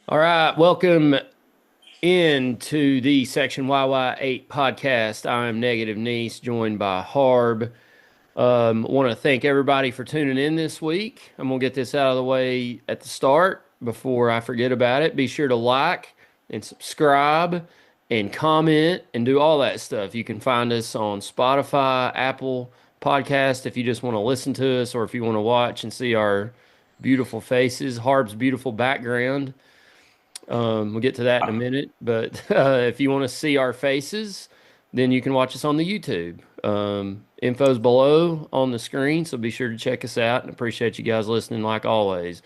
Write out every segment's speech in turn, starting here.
All right, welcome into the Section YY8 podcast. I'm Negative Niece, joined by Harb. Want to thank everybody for tuning in this week. I'm gonna get this out of the way at the start before I forget about it. Be sure to like and subscribe and comment and do all that stuff. You can find us on Spotify, Apple Podcast if you just want to listen to us, or if you want to watch and see our beautiful faces, Harb's beautiful background. We'll get to that in a minute, but if you want to see our faces, then you can watch us on the YouTube. Info's below on the screen, so be sure to check us out and appreciate you guys listening like always.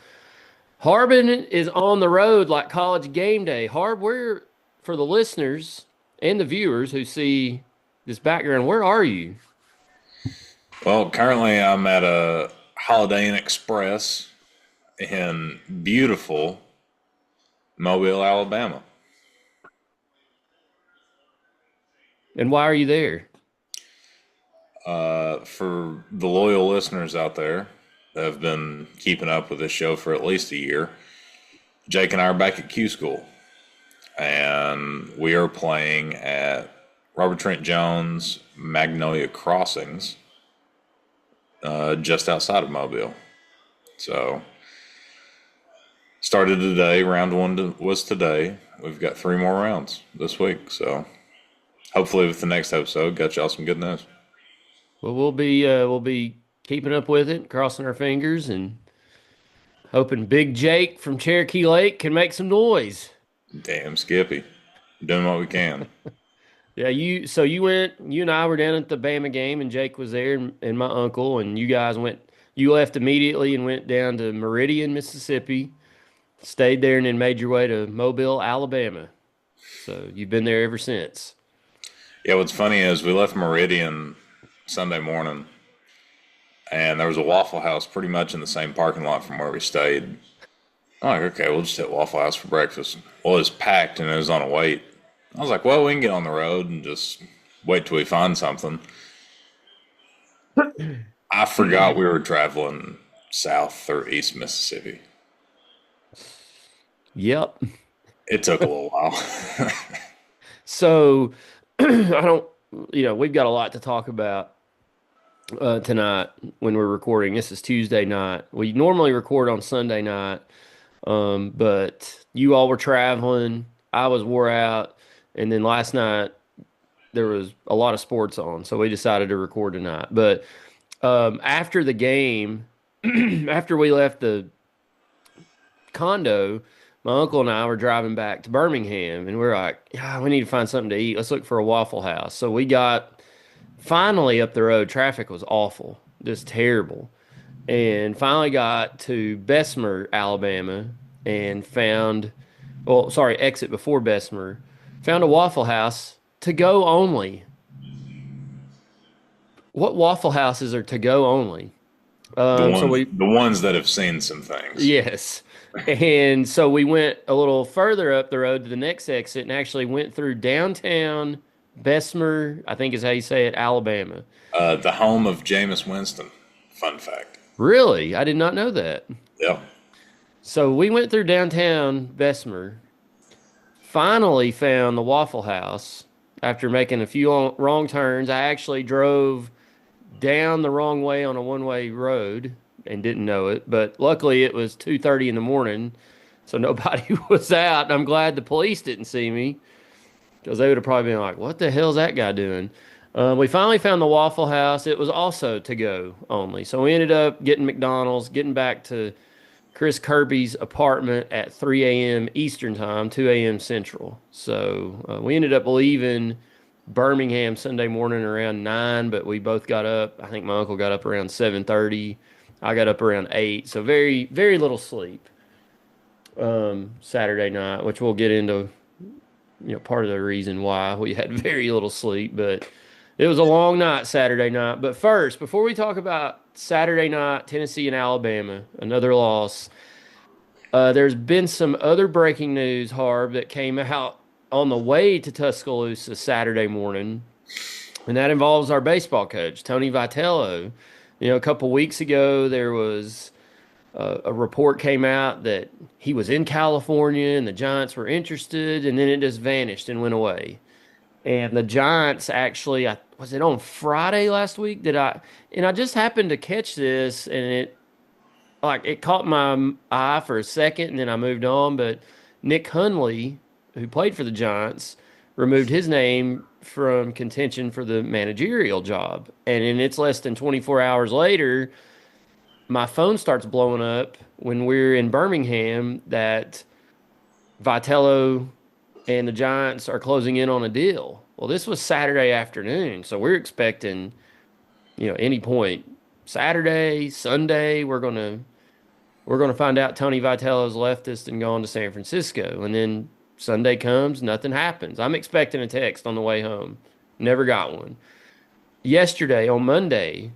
Harbin is on the road like college game day. Harb, where, for the listeners and the viewers who see this background, where are you? Well, currently I'm at a Holiday Inn Express in beautiful Mobile, Alabama. And why are you there? For the loyal listeners out there that have been keeping up with this show for at least a year, Jake and I are back at Q School, and we are playing at Robert Trent Jones Magnolia Crossings, just outside of Mobile. So, started today. Round one was today. We've got three more rounds this week. So, hopefully, with the next episode, got y'all some good news. Well, we'll be keeping up with it, crossing our fingers, and hoping Big Jake from Cherokee Lake can make some noise. Damn, Skippy. Doing what we can. Yeah, you and I were down at the Bama game, and Jake was there, and my uncle, and you left immediately and went down to Meridian, Mississippi, stayed there, and then made your way to Mobile, Alabama. So you've been there ever since. Yeah, what's funny is we left Meridian Sunday morning, and there was a Waffle House pretty much in the same parking lot from where we stayed. I'm like, okay, we'll just hit Waffle House for breakfast. Well, it was packed and it was on a wait. I was like, well, we can get on the road and just wait till we find something. I forgot we were traveling south or east Mississippi. Yep. It took a little while. So I don't, we've got a lot to talk about tonight when we're recording. This is Tuesday night. We normally record on Sunday night, but you all were traveling. I was wore out, and then last night there was a lot of sports on, so we decided to record tonight. But after the game, after we left the condo, my uncle and I were driving back to Birmingham, and we are like, yeah, we need to find something to eat. Let's look for a Waffle House. So we got finally up the road. Traffic was awful, just terrible. And finally got to Bessemer, Alabama, and exit before Bessemer, found a Waffle House to go only. What Waffle Houses are to go only? The So ones, we the ones that have seen some things. Yes. And so we went a little further up the road to the next exit and actually went through downtown Bessemer, I think is how you say it, Alabama. The home of Jameis Winston. Fun fact. Really? I did not know that. Yeah. So we went through downtown Bessemer, finally found the Waffle House after making a few wrong turns. I actually drove down the wrong way on a one-way road and didn't know it, but luckily it was 2:30 in the morning, so nobody was out. I'm glad the police didn't see me because they would have probably been like, "What the hell's that guy doing?" We finally found the Waffle House. It was also to go only, so we ended up getting McDonald's, getting back to Chris Kirby's apartment at 3 a.m. Eastern time, 2 a.m. Central. So we ended up leaving Birmingham Sunday morning around 9, but we both got up. I think my uncle got up around 7:30. I got up around 8, so very, very little sleep Saturday night, which we'll get into, part of the reason why we had very little sleep, but it was a long night Saturday night. But first, before we talk about Saturday night, Tennessee and Alabama, another loss, there's been some other breaking news, Harb, that came out on the way to Tuscaloosa Saturday morning, and that involves our baseball coach, Tony Vitello. A couple weeks ago, there was a report came out that he was in California and the Giants were interested, and then it just vanished and went away. And the Giants actually, was it on Friday last week? And I just happened to catch this, and it caught my eye for a second, and then I moved on. But Nick Hundley, who played for the Giants, removed his name from contention for the managerial job. And then it's less than 24 hours later, my phone starts blowing up when we're in Birmingham that Vitello and the Giants are closing in on a deal. Well, this was Saturday afternoon, so we're expecting, any point Saturday, Sunday, we're gonna find out Tony Vitello's left us and gone to San Francisco, and then Sunday comes, nothing happens. I'm expecting a text on the way home, never got one. Yesterday on Monday,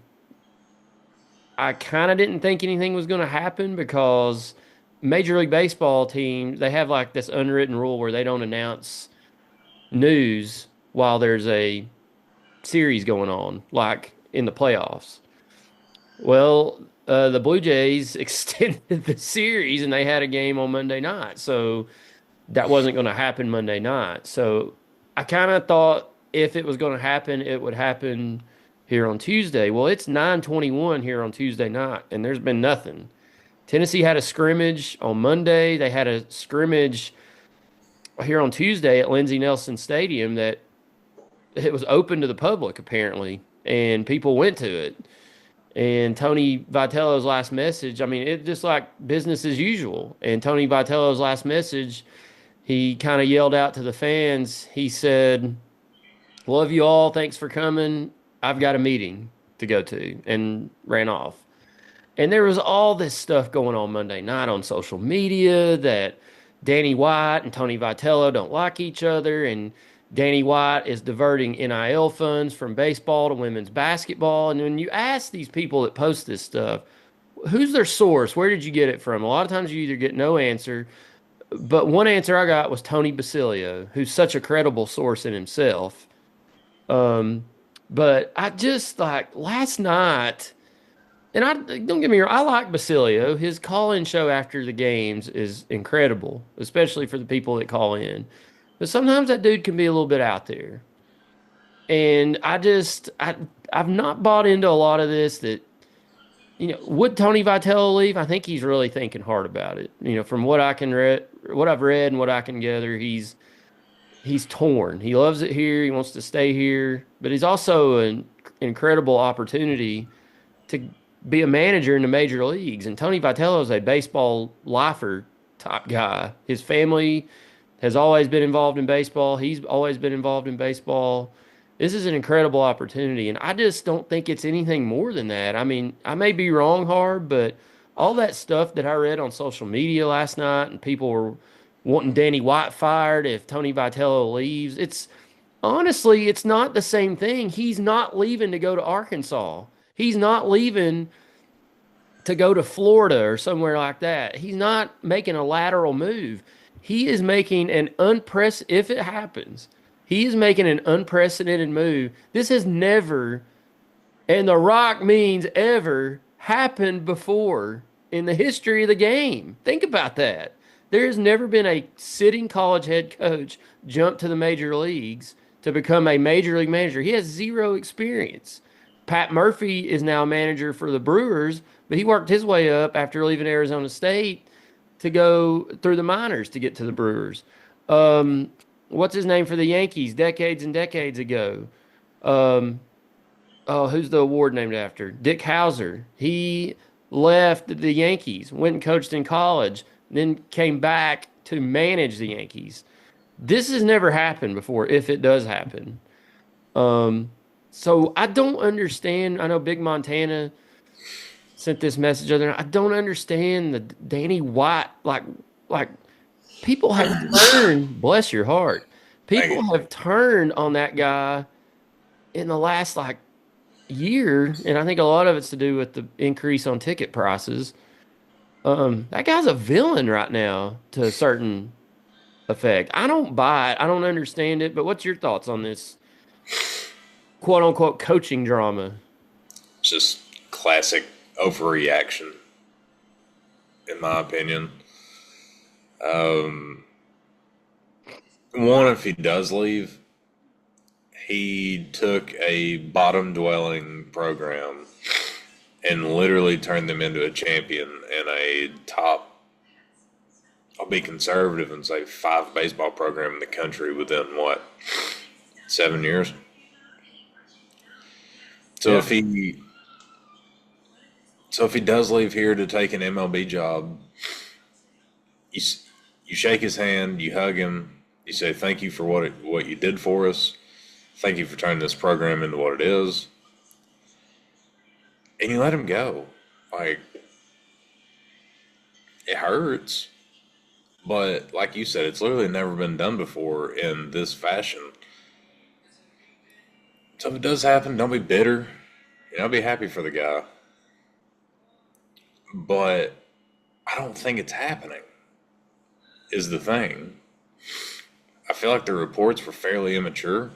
I kind of didn't think anything was going to happen because Major League Baseball teams, they have like this unwritten rule where they don't announce news while there's a series going on, like in the playoffs. Well, the Blue Jays extended the series and they had a game on Monday night. So that wasn't going to happen Monday night. So I kind of thought if it was going to happen, it would happen here on Tuesday. Well, it's 9:21 here on Tuesday night, and there's been nothing. Tennessee had a scrimmage on Monday. They had a scrimmage here on Tuesday at Lindsey Nelson Stadium that it was open to the public apparently, and people went to it. And Tony Vitello's last message, I mean, it just like business as usual. And Tony Vitello's last message, he kind of yelled out to the fans. He said, "Love you all. Thanks for coming. I've got a meeting to go to," and ran off. And there was all this stuff going on Monday night on social media that Danny White and Tony Vitello don't like each other, and Danny White is diverting NIL funds from baseball to women's basketball. And when you ask these people that post this stuff, who's their source? Where did you get it from? A lot of times you either get no answer, but one answer I got was Tony Basilio, who's such a credible source in himself. Um, but I just like last night, and I don't get me wrong, I like Basilio. His call-in show after the games is incredible, especially for the people that call in. But sometimes that dude can be a little bit out there. And I've not bought into a lot of this that, would Tony Vitello leave? I think he's really thinking hard about it. From what what I've read and what I can gather, he's torn. He loves it here. He wants to stay here, but he's also an incredible opportunity to be a manager in the major leagues. And Tony Vitello is a baseball lifer type guy. His family has always been involved in baseball. He's always been involved in baseball. This is an incredible opportunity, and I just don't think it's anything more than that. I mean, I may be wrong, Hard, but all that stuff that I read on social media last night, and people were wanting Danny White fired if Tony Vitello leaves. It's not the same thing. He's not leaving to go to Arkansas. He's not leaving to go to Florida or somewhere like that. He's not making a lateral move. He is making if it happens, he is making an unprecedented move. This has never, and the rock means ever, happened before in the history of the game. Think about that. There has never been a sitting college head coach jump to the major leagues to become a major league manager. He has zero experience. Pat Murphy is now manager for the Brewers, but he worked his way up after leaving Arizona State to go through the minors to get to the Brewers. What's his name for the Yankees decades and decades ago? Who's the award named after? Dick Howser. He left the Yankees, went and coached in college, then came back to manage the Yankees. This has never happened before, if it does happen. So I don't understand. I know Big Montana sent this message other night. I don't understand the Danny White. Like people have turned, bless your heart. People have turned on that guy in the last year, and I think a lot of it's to do with the increase on ticket prices. That guy's a villain right now to a certain effect. I don't buy it. I don't understand it. But what's your thoughts on this quote unquote coaching drama? It's just classic overreaction, in my opinion. Um, One, if he does leave, he took a bottom dwelling program and literally turned them into a champion in a top, I'll be conservative and say 5 baseball program in the country within what, 7 years? So Yeah. if he so if he does leave here to take an MLB job, you you shake his hand, you hug him, you say thank you for what you did for us, thank you for turning this program into what it is, and you let him go. Like, it hurts, but like you said, it's literally never been done before in this fashion. So if it does happen, don't be bitter. Be happy for the guy, but I don't think it's happening. Is the thing. I feel like the reports were fairly immature.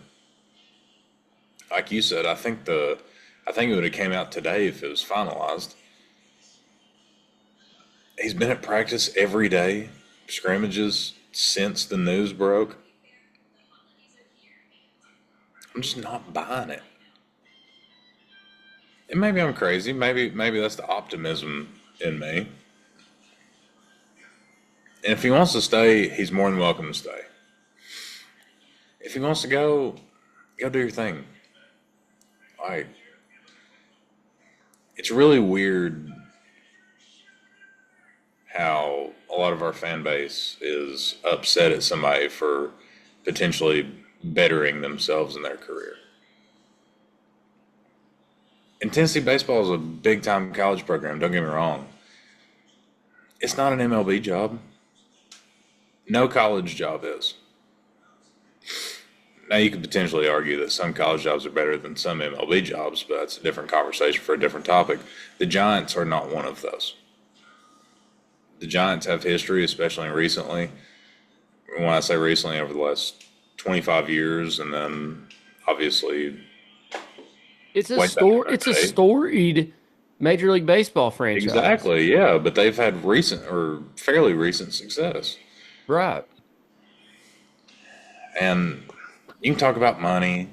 Like you said, I think it would have came out today if it was finalized. He's been at practice every day, scrimmages since the news broke. I'm just not buying it. And maybe I'm crazy. Maybe that's the optimism in me. And if he wants to stay, he's more than welcome to stay. If he wants to go do your thing. Like, it's really weird how a lot of our fan base is upset at somebody for potentially bettering themselves in their career. And Tennessee baseball is a big time college program, don't get me wrong. It's not an MLB job. No college job is. Now, you could potentially argue that some college jobs are better than some MLB jobs, but that's a different conversation for a different topic. The Giants are not one of those. The Giants have history, especially recently. When I say recently, over the last 25 years, and then obviously It's a way back in it's the a day. storied Major League Baseball franchise. Exactly, yeah, but they've had recent or fairly recent success. Right. And you can talk about money,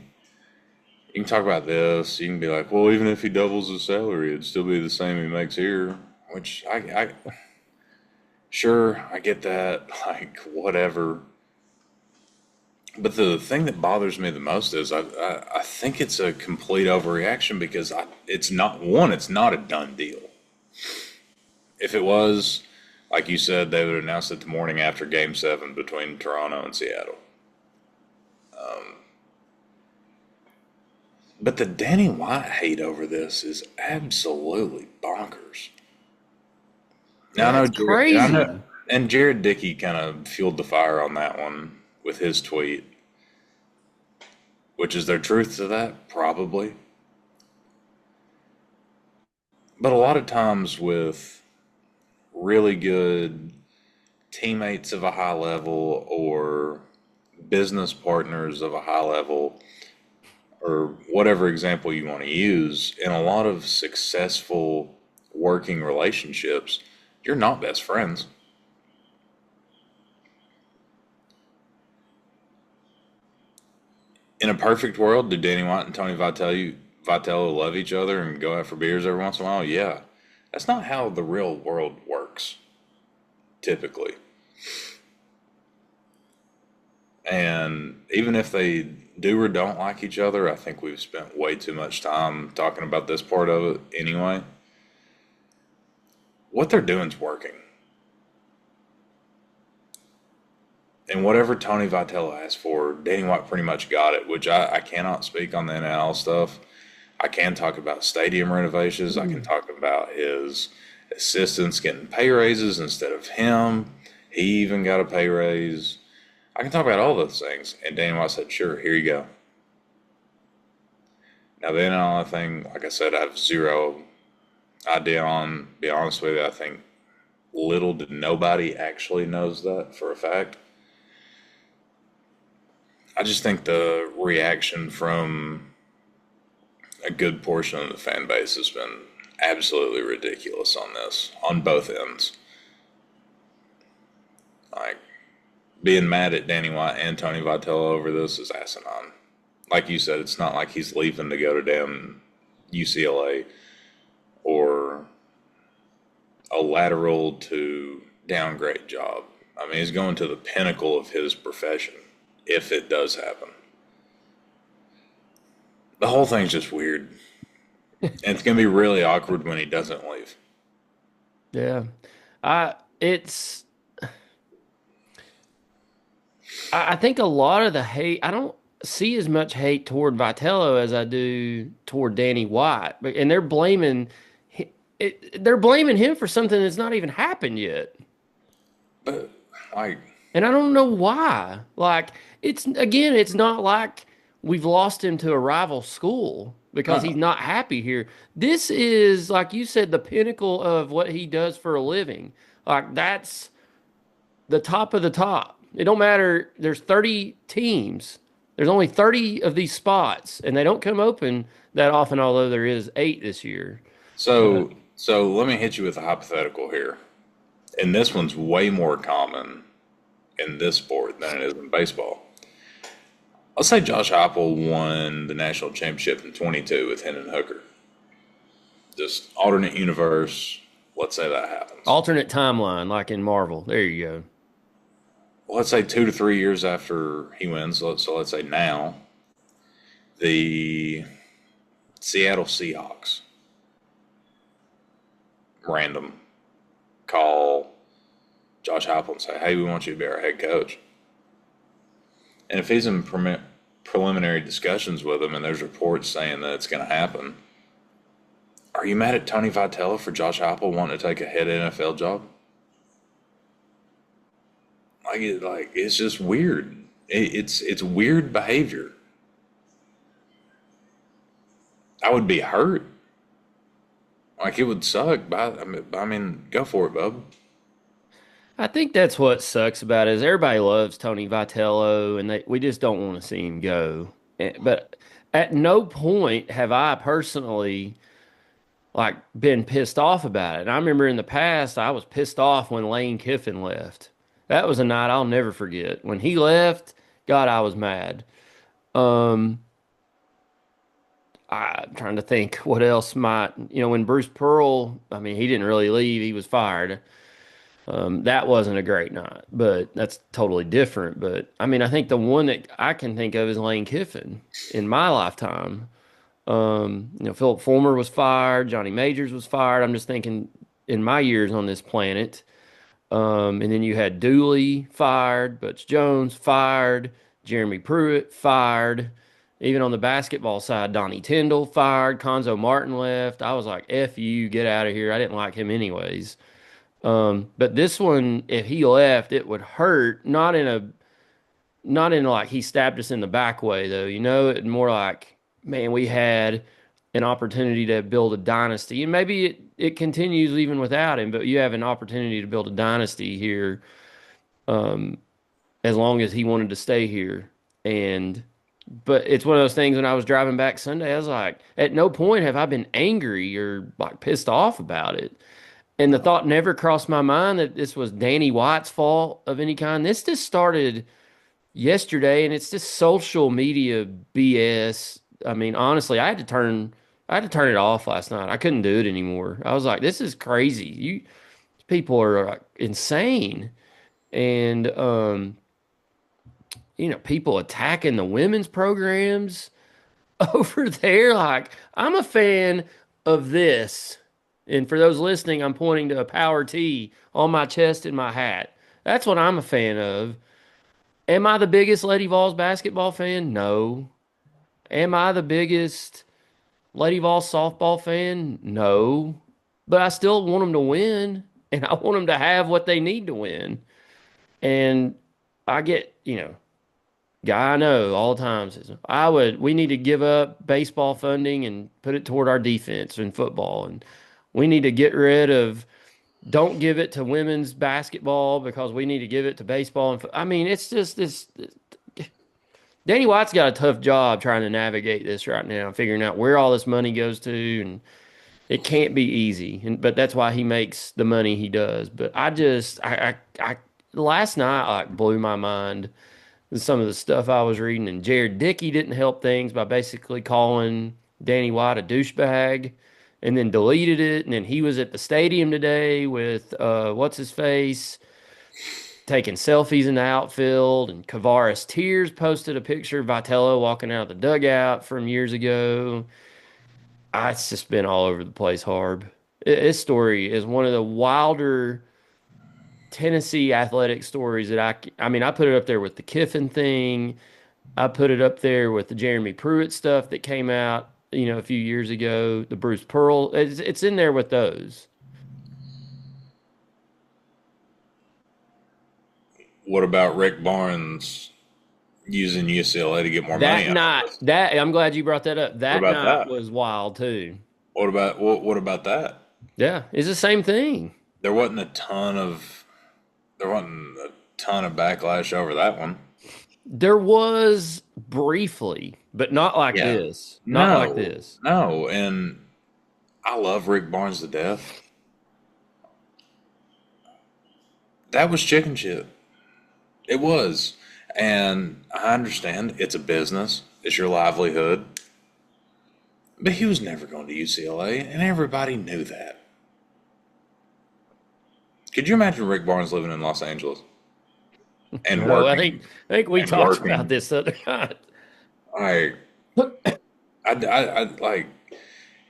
you can talk about this, you can be like, well, even if he doubles his salary, it'd still be the same he makes here, which sure, I get that, like, whatever. But the thing that bothers me the most is I think it's a complete overreaction because it's not one, it's not a done deal. If it was, like you said, they would announce it the morning after Game 7 between Toronto and Seattle. But the Danny White hate over this is absolutely bonkers. Now I Yeah, know it's crazy. and Jared Dickey kind of fueled the fire on that one with his tweet, which is there truth to that? Probably. But a lot of times with really good teammates of a high level or business partners of a high level or whatever example you want to use, in a lot of successful working relationships, you're not best friends. In a perfect world, do Danny White and Tony Vitello love each other and go out for beers every once in a while? Yeah. That's not how the real world works, typically. And even if they do or don't like each other, I think we've spent way too much time talking about this part of it anyway. What they're doing's working. And whatever Tony Vitello asked for, Danny White pretty much got it, which I cannot speak on the NL stuff. I can talk about stadium renovations. I can talk about his assistants getting pay raises instead of him. He even got a pay raise. I can talk about all those things. And Danny White said, sure, here you go. Now, the NL thing, like I said, I have zero idea on. Be honest with you, I think little to nobody actually knows that for a fact. I just think the reaction from a good portion of the fan base has been absolutely ridiculous on this, on both ends. Like, being mad at Danny White and Tony Vitello over this is asinine. Like you said, it's not like he's leaving to go to damn UCLA or a lateral to downgrade job. I mean, he's going to the pinnacle of his profession if it does happen. The whole thing's just weird. And it's going to be really awkward when he doesn't leave. Yeah. It's I think a lot of the hate, I don't see as much hate toward Vitello as I do toward Danny White. And they're blaming him for something that's not even happened yet. But, like, And I don't know why. Like, it's not like we've lost him to a rival school because he's no. not happy here. This is, like you said, the pinnacle of what he does for a living. Like, that's the top of the top. It don't matter. There's 30 teams. There's only 30 of these spots, and they don't come open that often, although there is 8 this year. But So let me hit you with a hypothetical here. And this one's way more common in this sport than it is in baseball. Let's say Josh Heupel won the national championship in 22 with Hendon Hooker. Just alternate universe. Let's say that happens. alternate timeline, like in Marvel. There you go. Well, let's say 2 to 3 years after he wins. So let's say now, the Seattle Seahawks, random, call Josh Heupel and say, "Hey, we want you to be our head coach." And if he's in preliminary discussions with him and there's reports saying that it's going to happen, are you mad at Tony Vitello for Josh Heupel wanting to take a head NFL job? It's just weird. It's weird behavior. I would be hurt. Like, it would suck. But I mean, go for it, bub. I think that's what sucks about it is everybody loves Tony Vitello, and we just don't want to see him go. But at no point have I personally like been pissed off about it. And I remember in the past I was pissed off when Lane Kiffin left. That was a night I'll never forget. When he left, God, I was mad. Um, I'm trying to think what else might, when Bruce Pearl, I mean, he didn't really leave, he was fired. That wasn't a great night, but that's totally different. But I mean, I think the one that I can think of is Lane Kiffin in my lifetime. Philip Fulmer was fired, Johnny Majors was fired. I'm just thinking in my years on this planet. And then you had Dooley fired, Butch Jones fired, Jeremy Pruitt fired. Even on the basketball side, Donnie Tyndall fired, Conzo Martin left. I was like, F you, get out of here. I didn't like him anyways. But this one, if he left, it would hurt. Not in like he stabbed us in the back way though, it more like, man, we had an opportunity to build a dynasty. And maybe it continues even without him, but you have an opportunity to build a dynasty here, as long as he wanted to stay here. But it's one of those things when I was driving back Sunday, I was like, at no point have I been angry or like pissed off about it. And the thought never crossed my mind that this was Danny White's fault of any kind. This just started yesterday, and it's just social media BS. I mean, honestly, I had to turn it off last night. I couldn't do it anymore. I was like, this is crazy. People are like insane. And people attacking the women's programs over there. Like, I'm a fan of this. And for those listening, I'm pointing to a power T on my chest and my hat. That's what I'm a fan of. Am I the biggest Lady Vols basketball fan? No. Am I the biggest Lady Vols softball fan? No. But I still want them to win, and I want them to have what they need to win. And I get, guy I know all the time says, we need to give up baseball funding and put it toward our defense in football. And we need to get rid of, don't give it to women's basketball because we need to give it to baseball. And I mean, it's just this. Danny White's got a tough job trying to navigate this right now, figuring out where all this money goes to, and it can't be easy. But that's why he makes the money he does. But last night like blew my mind. Some of the stuff I was reading, and Jared Dickey didn't help things by basically calling Danny White a douchebag and then deleted it. And then he was at the stadium today with what's his face taking selfies in the outfield, and Kavaris Tears posted a picture of Vitello walking out of the dugout from years ago. It's just been all over the place, Harb. This story is one of the wilder Tennessee athletic stories that I mean, I put it up there with the Kiffin thing. I put it up there with the Jeremy Pruitt stuff that came out, a few years ago, the Bruce Pearl. It's in there with those. What about Rick Barnes using UCLA to get more money That out of night, us? that I'm glad you brought that up. What That about night that? was wild too. What about that? Yeah, it's the same thing. There wasn't a ton of there wasn't a ton of backlash over that one. There was briefly, but not like Yeah. this. Not like No, this. no, and I love Rick Barnes to death. That was chicken shit. It was. And I understand it's a business, it's your livelihood. But he was never going to UCLA, and everybody knew that. Could you imagine Rick Barnes living in Los Angeles and No, I think we and talked about working? this the other night. I, I like,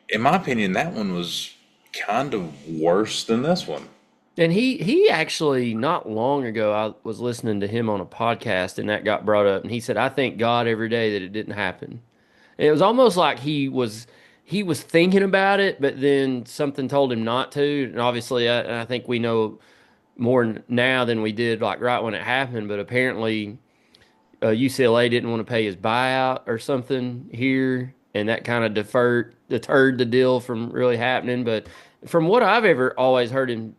in my opinion, that one was kind of worse than this one. And he actually not long ago I was listening to him on a podcast and that got brought up and he said I thank God every day that it didn't happen. And it was almost like he was thinking about it, but then something told him not to. And obviously, I think we know more now than we did like right when it happened. But apparently, UCLA didn't want to pay his buyout or something here, and that kind of deterred the deal from really happening. But from what I've ever always heard him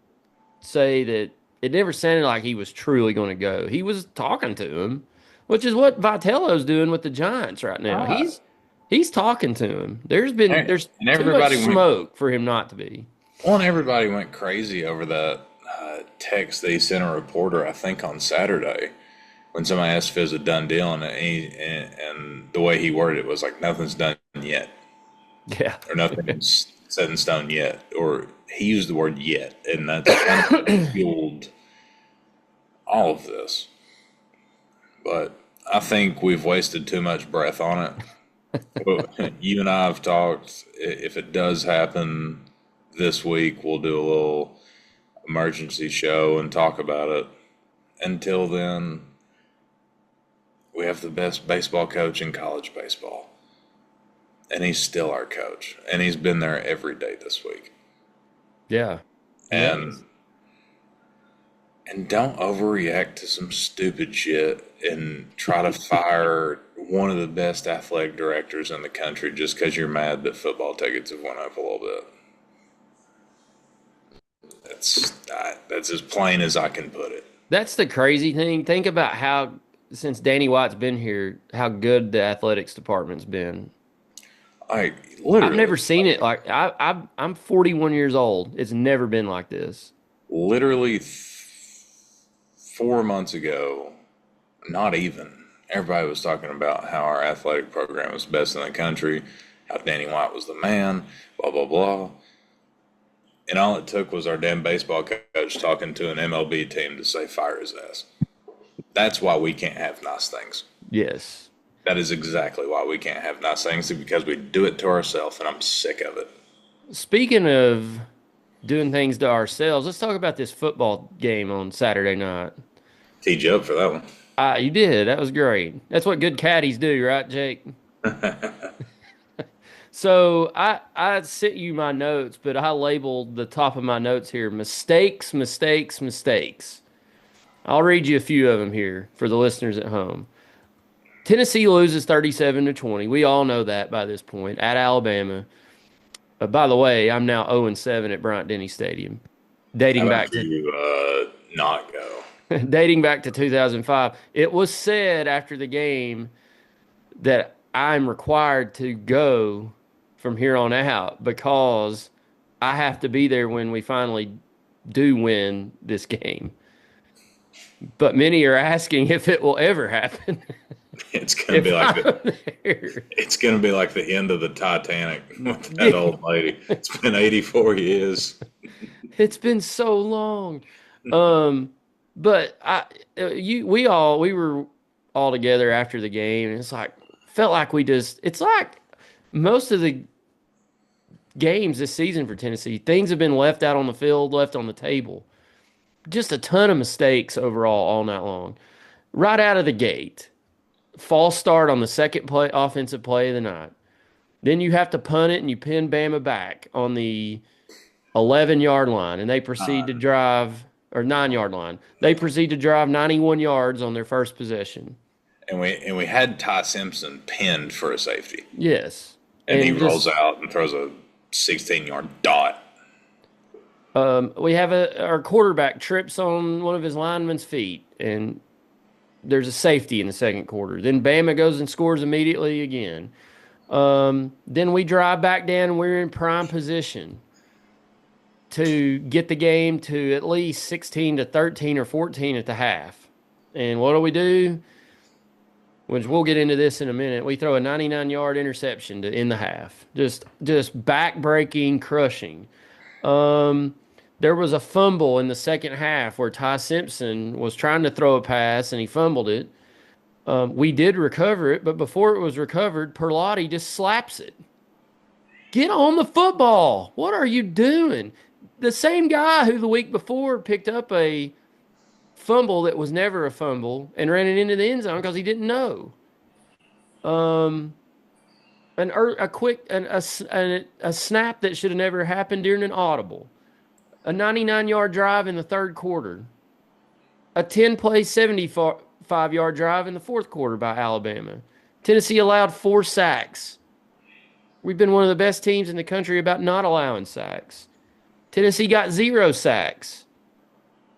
say, that it never sounded like he was truly going to go. He was talking to him, which is what Vitello's doing with the Giants right now. Right. He's talking to him. There's And too much everybody went, smoke for him not to be. well, and everybody went crazy over that text they sent a reporter, I think, on Saturday when somebody asked if it was a done deal, and the way he worded it was like nothing's done yet, Yeah. or nothing's set in stone yet, or he used the word yet, and that's kind of what fueled all of this. But I think we've wasted too much breath on it. But you and I have talked. If it does happen this week, we'll do a little emergency show and talk about it. Until then, we have the best baseball coach in college baseball, and he's still our coach, and he's been there every day this week. Yeah. He has. And don't overreact to some stupid shit and try to fire one of the best athletic directors in the country just because you're mad that football tickets have went up a little bit. That's as plain as I can put it. That's the crazy thing. Think about how since Danny White's been here, how good the athletics department's been. Like I've literally, never seen it like I'm 41 years old. It's never been like this. literally 4 months ago, not even. Everybody was talking about how our athletic program was best in the country, how Danny White was the man, blah blah blah. And all it took was our damn baseball coach talking to an MLB team to say fire his ass. That's why we can't have nice things. Yes. That is exactly why we can't have nice things, because we do it to ourselves, and I'm sick of it. Speaking of doing things to ourselves, let's talk about this football game on Saturday night. Teed you up for that one. You did. That was great. That's what good caddies do, right, Jake? So I sent you my notes, but I labeled the top of my notes here mistakes, mistakes, mistakes. I'll read you a few of them here for the listeners at home. Tennessee loses 37-20. We all know that by this point at Alabama. By the way, I'm now 0-7 at Bryant Denny Stadium, How dating back about to you not go? dating back to 2005. It was said after the game that I'm required to go from here on out because I have to be there when we finally do win this game. but many are asking if it will ever happen. It's gonna be If like the I'm there. it's gonna be like the end of the Titanic with that old lady. It's been 84 years. It's been so long. Um, but we were all together after the game, and it's like felt like it's like most of the games this season for Tennessee, things have been left out on the field, left on the table. Just a ton of mistakes overall all night long. Right out of the gate, false start on the second offensive play of the night. Then you have to punt it and you pin Bama back on the 11-yard line, and they proceed to drive, or 9-yard line. They proceed to drive 91 yards on their first possession. And we had Ty Simpson pinned for a safety, Yes. and he And rolls just out and throws a 16-yard dot. we have our quarterback trips on one of his linemen's feet, and there's a safety in the second quarter. Then Bama goes and scores immediately again. Then we drive back down, and we're in prime position to get the game to at least 16 to 13 or 14 at the half. And what do? Which we'll get into this in a minute. We throw a 99-yard interception to end the half. Just back-breaking, crushing. Um, there was a fumble in the second half where Ty Simpson was trying to throw a pass and he fumbled it. We did recover it, but before it was recovered, Perlotti just slaps it. Get on the football. What are you doing? The same guy who the week before picked up a fumble that was never a fumble and ran it into the end zone because he didn't know. Um, a quick a snap that should have never happened during an audible. A 99-yard drive in the third quarter. A 10-play 75-yard drive in the fourth quarter by Alabama. Tennessee allowed 4 sacks. We've been one of the best teams in the country about not allowing sacks. Tennessee got 0 sacks.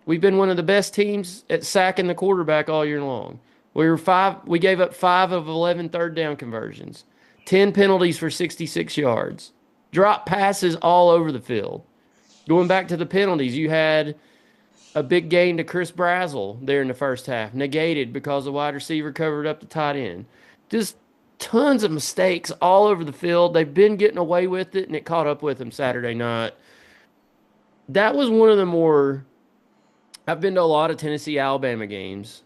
We've been one of the best teams at sacking the quarterback all year long. We gave up 5 of 11 third down conversions. 10 penalties for 66 yards. Drop passes all over the field. Going back to the penalties, you had a big gain to Chris Brazzell there in the first half, negated because the wide receiver covered up the tight end. Just tons of mistakes all over the field. They've been getting away with it, and it caught up with them Saturday night. That was one of the more. I've been to a lot of Tennessee Alabama games.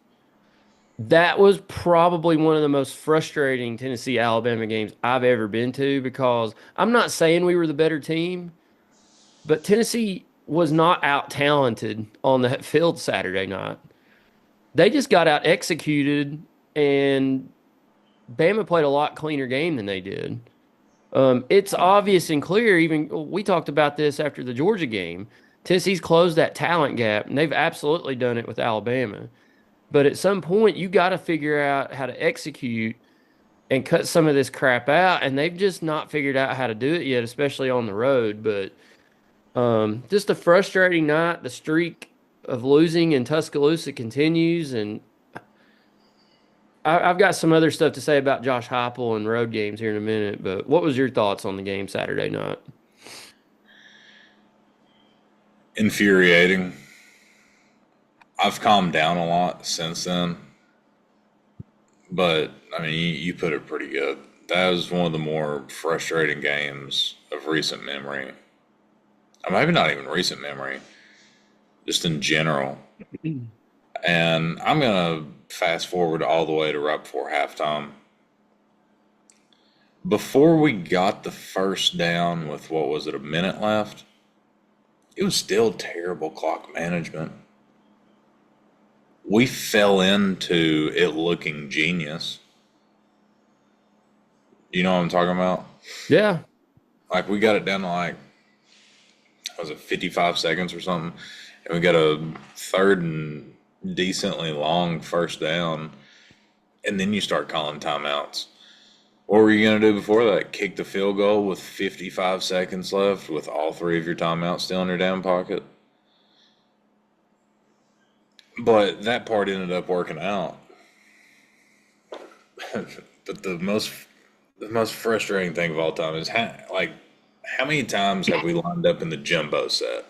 That was probably one of the most frustrating Tennessee Alabama games I've ever been to because I'm not saying we were the better team, but Tennessee was not out talented on that field Saturday night. They just got out executed, and Bama played a lot cleaner game than they did. It's obvious and clear. Even we talked about this after the Georgia game. Tennessee's closed that talent gap, and they've absolutely done it with Alabama. But at some point, you got to figure out how to execute and cut some of this crap out, and they've just not figured out how to do it yet, especially on the road. But just a frustrating night. The streak of losing in Tuscaloosa continues, and I've got some other stuff to say about Josh Heupel and road games here in a minute. But what was your thoughts on the game Saturday night? Infuriating. I've calmed down a lot since then, but I mean, you put it pretty good. That was one of the more frustrating games of recent memory. Or maybe not even recent memory, just in general. And I'm going to fast forward all the way to right before halftime. Before we got the first down with, what was it, a minute left, it was still terrible clock management. We fell into it looking genius. You know what I'm talking about? Yeah. Like, we got it down to like, was it 55 seconds or something? And we got a third and decently long first down. And then you start calling timeouts. What were you going to do before that? Kick the field goal with 55 seconds left with all 3 of your timeouts still in your damn pocket? But that part ended up working out. But the most frustrating thing of all time is how many times have we lined up in the jumbo set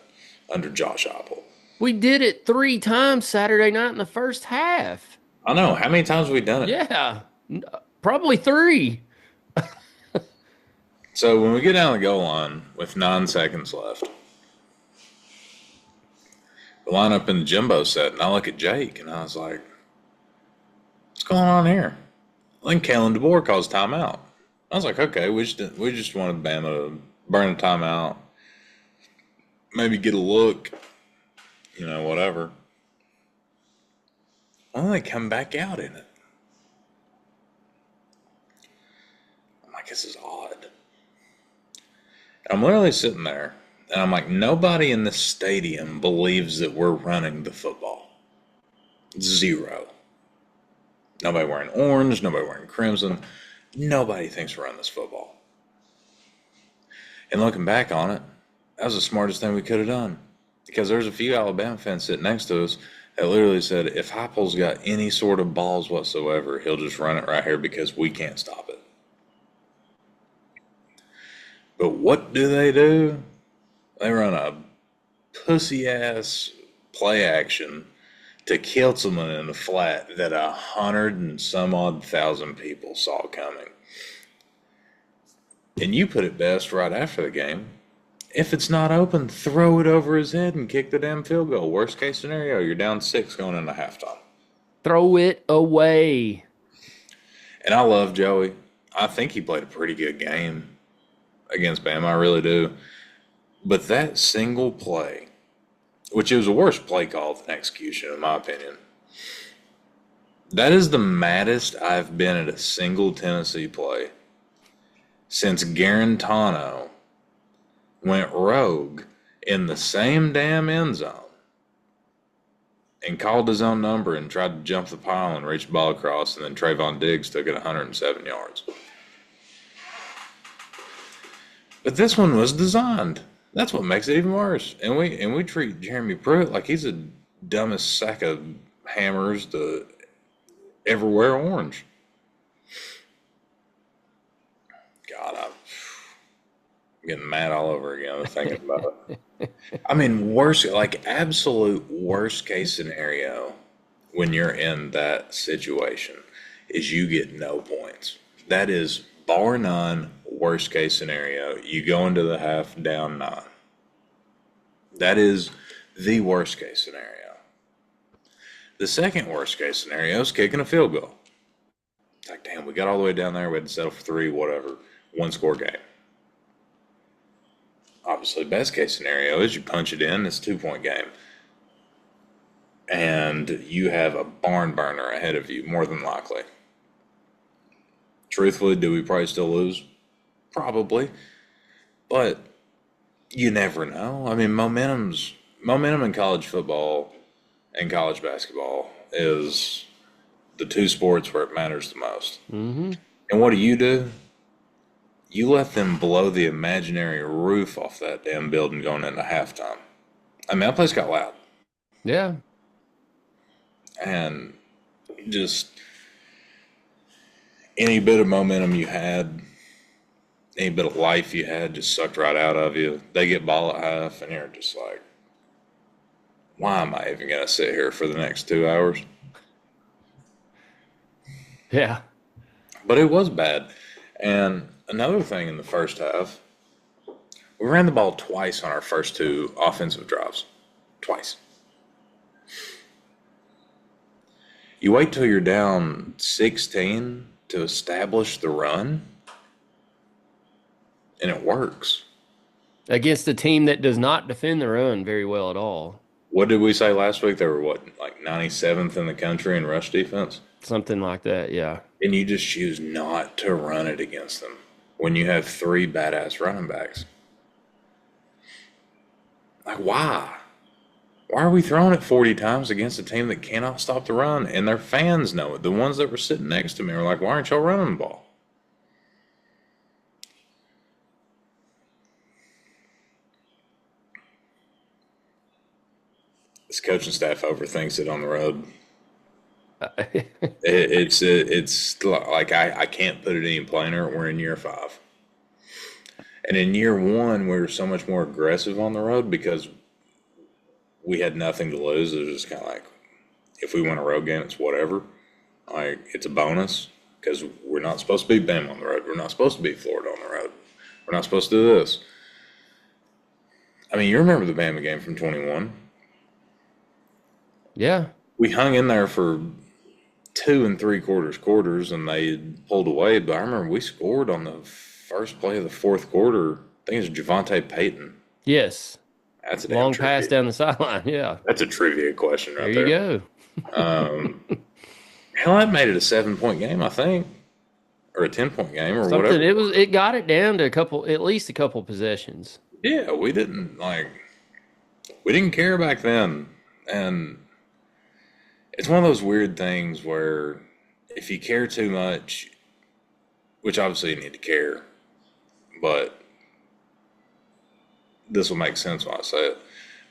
under Josh Heupel? We did it 3 times Saturday night in the first half. I know. How many times have we done it? Yeah, probably three. So when we get down the goal line with 9 seconds left, we line up in the jumbo set, and I look at Jake, and I was like, what's going on here? Then Kalen DeBoer calls timeout. I was like, okay, we just wanted Bama to burn a timeout, maybe get a look, whatever. Well, they come back out in it. I'm like, this is odd. And I'm literally sitting there, and I'm like, nobody in this stadium believes that we're running the football. Zero. Nobody wearing orange, nobody wearing crimson. Nobody thinks we're running this football. And looking back on it, that was the smartest thing we could have done. Because there's a few Alabama fans sitting next to us that literally said, if Heupel's got any sort of balls whatsoever, he'll just run it right here because we can't stop it. But what do? They run a pussy-ass play action to Kieltzman in the flat that 100 and some odd thousand people saw coming. And you put it best right after the game. If it's not open, throw it over his head and kick the damn field goal. Worst case scenario, you're down 6 going into halftime. Throw it away. And I love Joey. I think he played a pretty good game against Bama. I really do. But that single play, which was a worse play call than execution, in my opinion, that is the maddest I've been at a single Tennessee play since Garantano went rogue in the same damn end zone and called his own number and tried to jump the pile and reach the ball across, and then Trayvon Diggs took it 107 yards. But this one was designed. That's what makes it even worse. And we treat Jeremy Pruitt like he's the dumbest sack of hammers to ever wear orange. God, I'm getting mad all over again thinking about it. I mean, absolute worst case scenario when you're in that situation is you get no points. That is bar none worst case scenario. You go into the half down 9. That is the worst case scenario. The second worst case scenario is kicking a field goal. It's like, damn, we got all the way down there. We had to settle for 3, whatever. 1-score game. Obviously, best case scenario is you punch it in. It's a 2-point game. And you have a barn burner ahead of you, more than likely. Truthfully, do we probably still lose? Probably. But you never know. I mean, momentum in college football and college basketball is the 2 sports where it matters the most. Mm-hmm. And what do? You let them blow the imaginary roof off that damn building going into halftime. I mean, that place got loud. Yeah. And just any bit of momentum you had, any bit of life you had just sucked right out of you. They get ball at half, and you're just like, why am I even going to sit here for the next 2 hours? Yeah. But it was bad. And another thing in the first half, we ran the ball twice on our first 2 offensive drives. Twice. You wait till you're down 16 to establish the run, and it works. Against a team that does not defend the run very well at all. What did we say last week? They were, 97th in the country in rush defense? Something like that, yeah. And you just choose not to run it against them when you have 3 badass running backs. Like, why? Why are we throwing it 40 times against a team that cannot stop the run? And their fans know it. The ones that were sitting next to me were like, why aren't y'all running the ball? This coaching staff overthinks it on the road. It's like I can't put it any plainer. We're in year 5. And in year 1, we were so much more aggressive on the road because we had nothing to lose. It was just kind of like, if we win a road game, it's whatever. Like, it's a bonus because we're not supposed to beat Bama on the road. We're not supposed to beat Florida on the road. We're not supposed to do this. I mean, you remember the Bama game from 21. Yeah. We hung in there for 2 3/4 quarters, and they pulled away. But I remember we scored on the first play of the fourth quarter. I think it's Javante Payton. Yes. That's a damn Long pass trivia. down the sideline. Yeah. That's a trivia question There right you there. go. Hell, that made it a 7 point game, I think, or a 10 point game, or Something whatever. it got it down to at least a couple possessions. Yeah, we didn't care back then, and it's one of those weird things where if you care too much, which obviously you need to care, but this will make sense when I say it.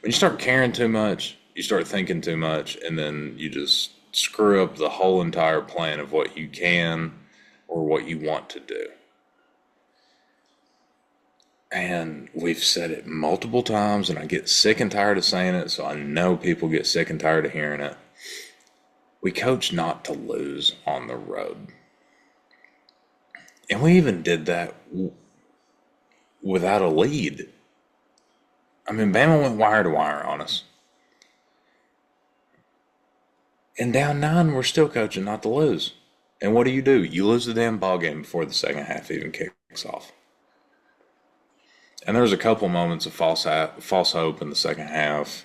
When you start caring too much, you start thinking too much, and then you just screw up the whole entire plan of what you can or what you want to do. And we've said it multiple times, and I get sick and tired of saying it, so I know people get sick and tired of hearing it. We coach not to lose on the road. And we even did that without a lead. I mean, Bama went wire to wire on us. And down 9, we're still coaching not to lose. And what do? You lose the damn ball game before the second half even kicks off. And there was a couple moments of false hope in the second half.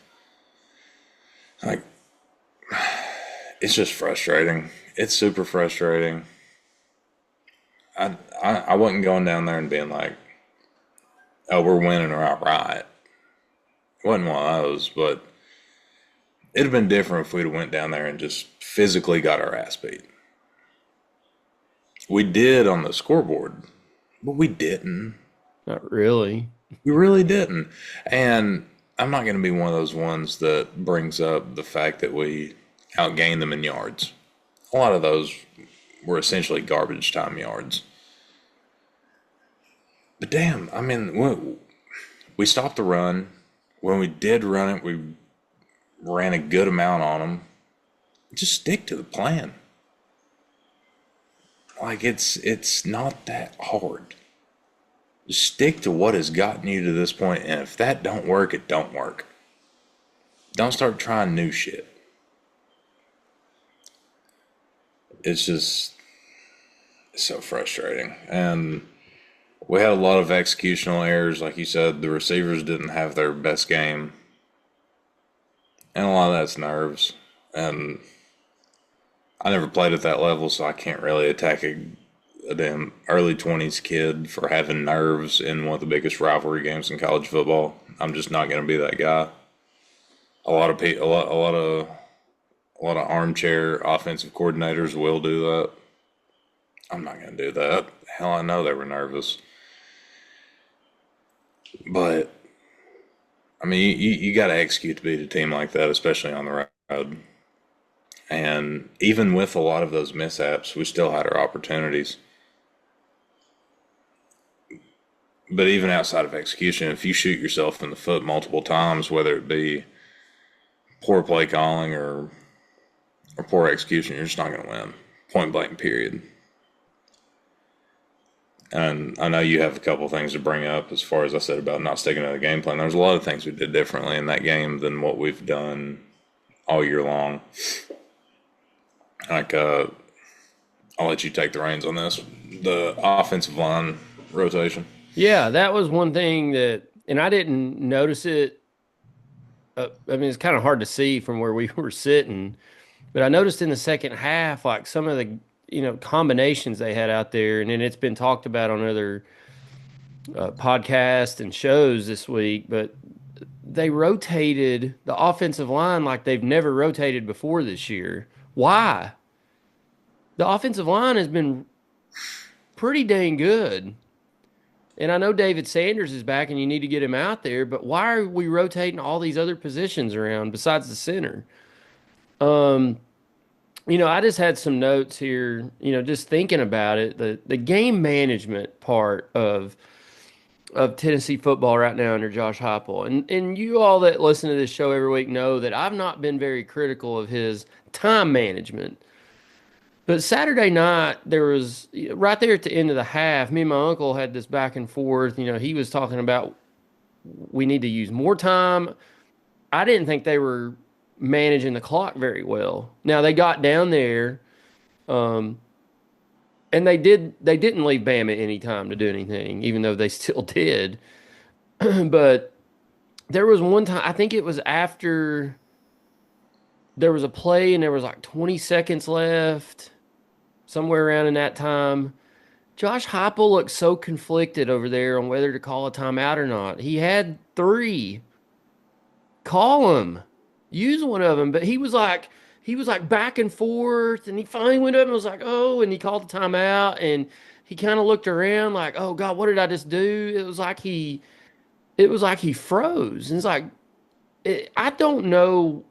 Like, it's just frustrating. It's super frustrating. I wasn't going down there and being like, oh, we're winning or outright. It wasn't one of those, but it'd have been different if we'd have went down there and just physically got our ass beat. We did on the scoreboard, but we didn't. Not really. We really didn't. And I'm not going to be one of those ones that brings up the fact that we outgained them in yards. A lot of those were essentially garbage time yards. But damn, I mean, we stopped the run. When we did run it, we ran a good amount on them. Just stick to the plan. Like, it's not that hard. Just stick to what has gotten you to this point, and if that don't work, it don't work. Don't start trying new shit. It's so frustrating. And we had a lot of executional errors. Like you said, the receivers didn't have their best game. And a lot of that's nerves. And I never played at that level, so I can't really attack a damn early 20s kid for having nerves in one of the biggest rivalry games in college football. I'm just not going to be that guy. A lot of armchair offensive coordinators will do that. I'm not going to do that. Hell, I know they were nervous. But, I mean, you got to execute to beat a team like that, especially on the road. And even with a lot of those mishaps, we still had our opportunities. But even outside of execution, if you shoot yourself in the foot multiple times, whether it be poor play calling or poor execution, you're just not going to win. Point blank, period. And I know you have a couple things to bring up as far as I said about not sticking to the game plan. There's a lot of things we did differently in that game than what we've done all year long. Like, I'll let you take the reins on this. The offensive line rotation. Yeah, that was one thing and I didn't notice it. I mean, it's kind of hard to see from where we were sitting, but I noticed in the second half, like some of the, combinations they had out there, and then it's been talked about on other podcasts and shows this week, but they rotated the offensive line like they've never rotated before this year. Why? The offensive line has been pretty dang good. And I know David Sanders is back and you need to get him out there, but why are we rotating all these other positions around besides the center? I just had some notes here, just thinking about it, the game management part of of Tennessee football right now under Josh Heupel. And you all that listen to this show every week know that I've not been very critical of his time management. But Saturday night, there was right there at the end of the half, me and my uncle had this back and forth. He was talking about we need to use more time. I didn't think they were managing the clock very well. Now they got down there, um, and they didn't leave Bama any time to do anything, even though they still did. But there was one time, I think it was after there was a play and there was like 20 seconds left, somewhere around in that time. Josh Heupel looked so conflicted over there on whether to call a timeout or not. He had three. Call him. Use one of them. But he was like back and forth, and he finally went up and was like, oh, and he called the timeout, and he kind of looked around like, oh God, what did I just do? It was like he froze. And it's like I don't know.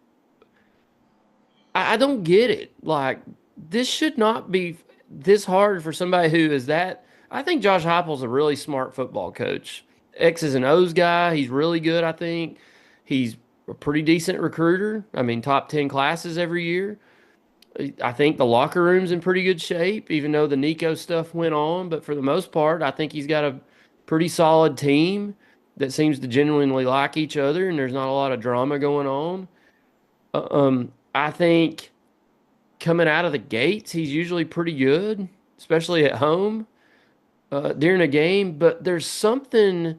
I don't get it. Like, this should not be this hard for somebody who is that. I think Josh Heupel's a really smart football coach. X's and O's guy. He's really good, I think. He's a pretty decent recruiter. I mean, top 10 classes every year. I think the locker room's in pretty good shape, even though the Nico stuff went on. But for the most part, I think he's got a pretty solid team that seems to genuinely like each other, and there's not a lot of drama going on. I think coming out of the gates, he's usually pretty good, especially at home during a game. But there's something.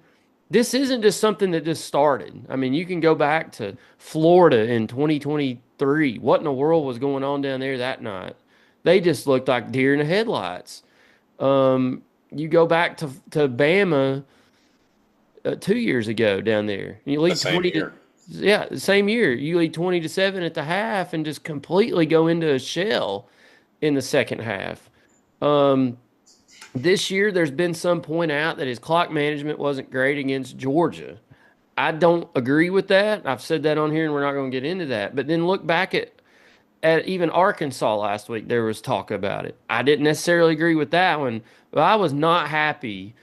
This isn't just something that just started. I mean, you can go back to Florida in 2023. What in the world was going on down there that night? They just looked like deer in the headlights. You go back to Bama 2 years ago down there. You The lead same 20 to year. yeah, the same year. You lead 20-7 at the half and just completely go into a shell in the second half. Um, this year, there's been some point out that his clock management wasn't great against Georgia. I don't agree with that. I've said that on here, and we're not going to get into that. But then look back at even Arkansas last week. There was talk about it. I didn't necessarily agree with that one, but I was not happy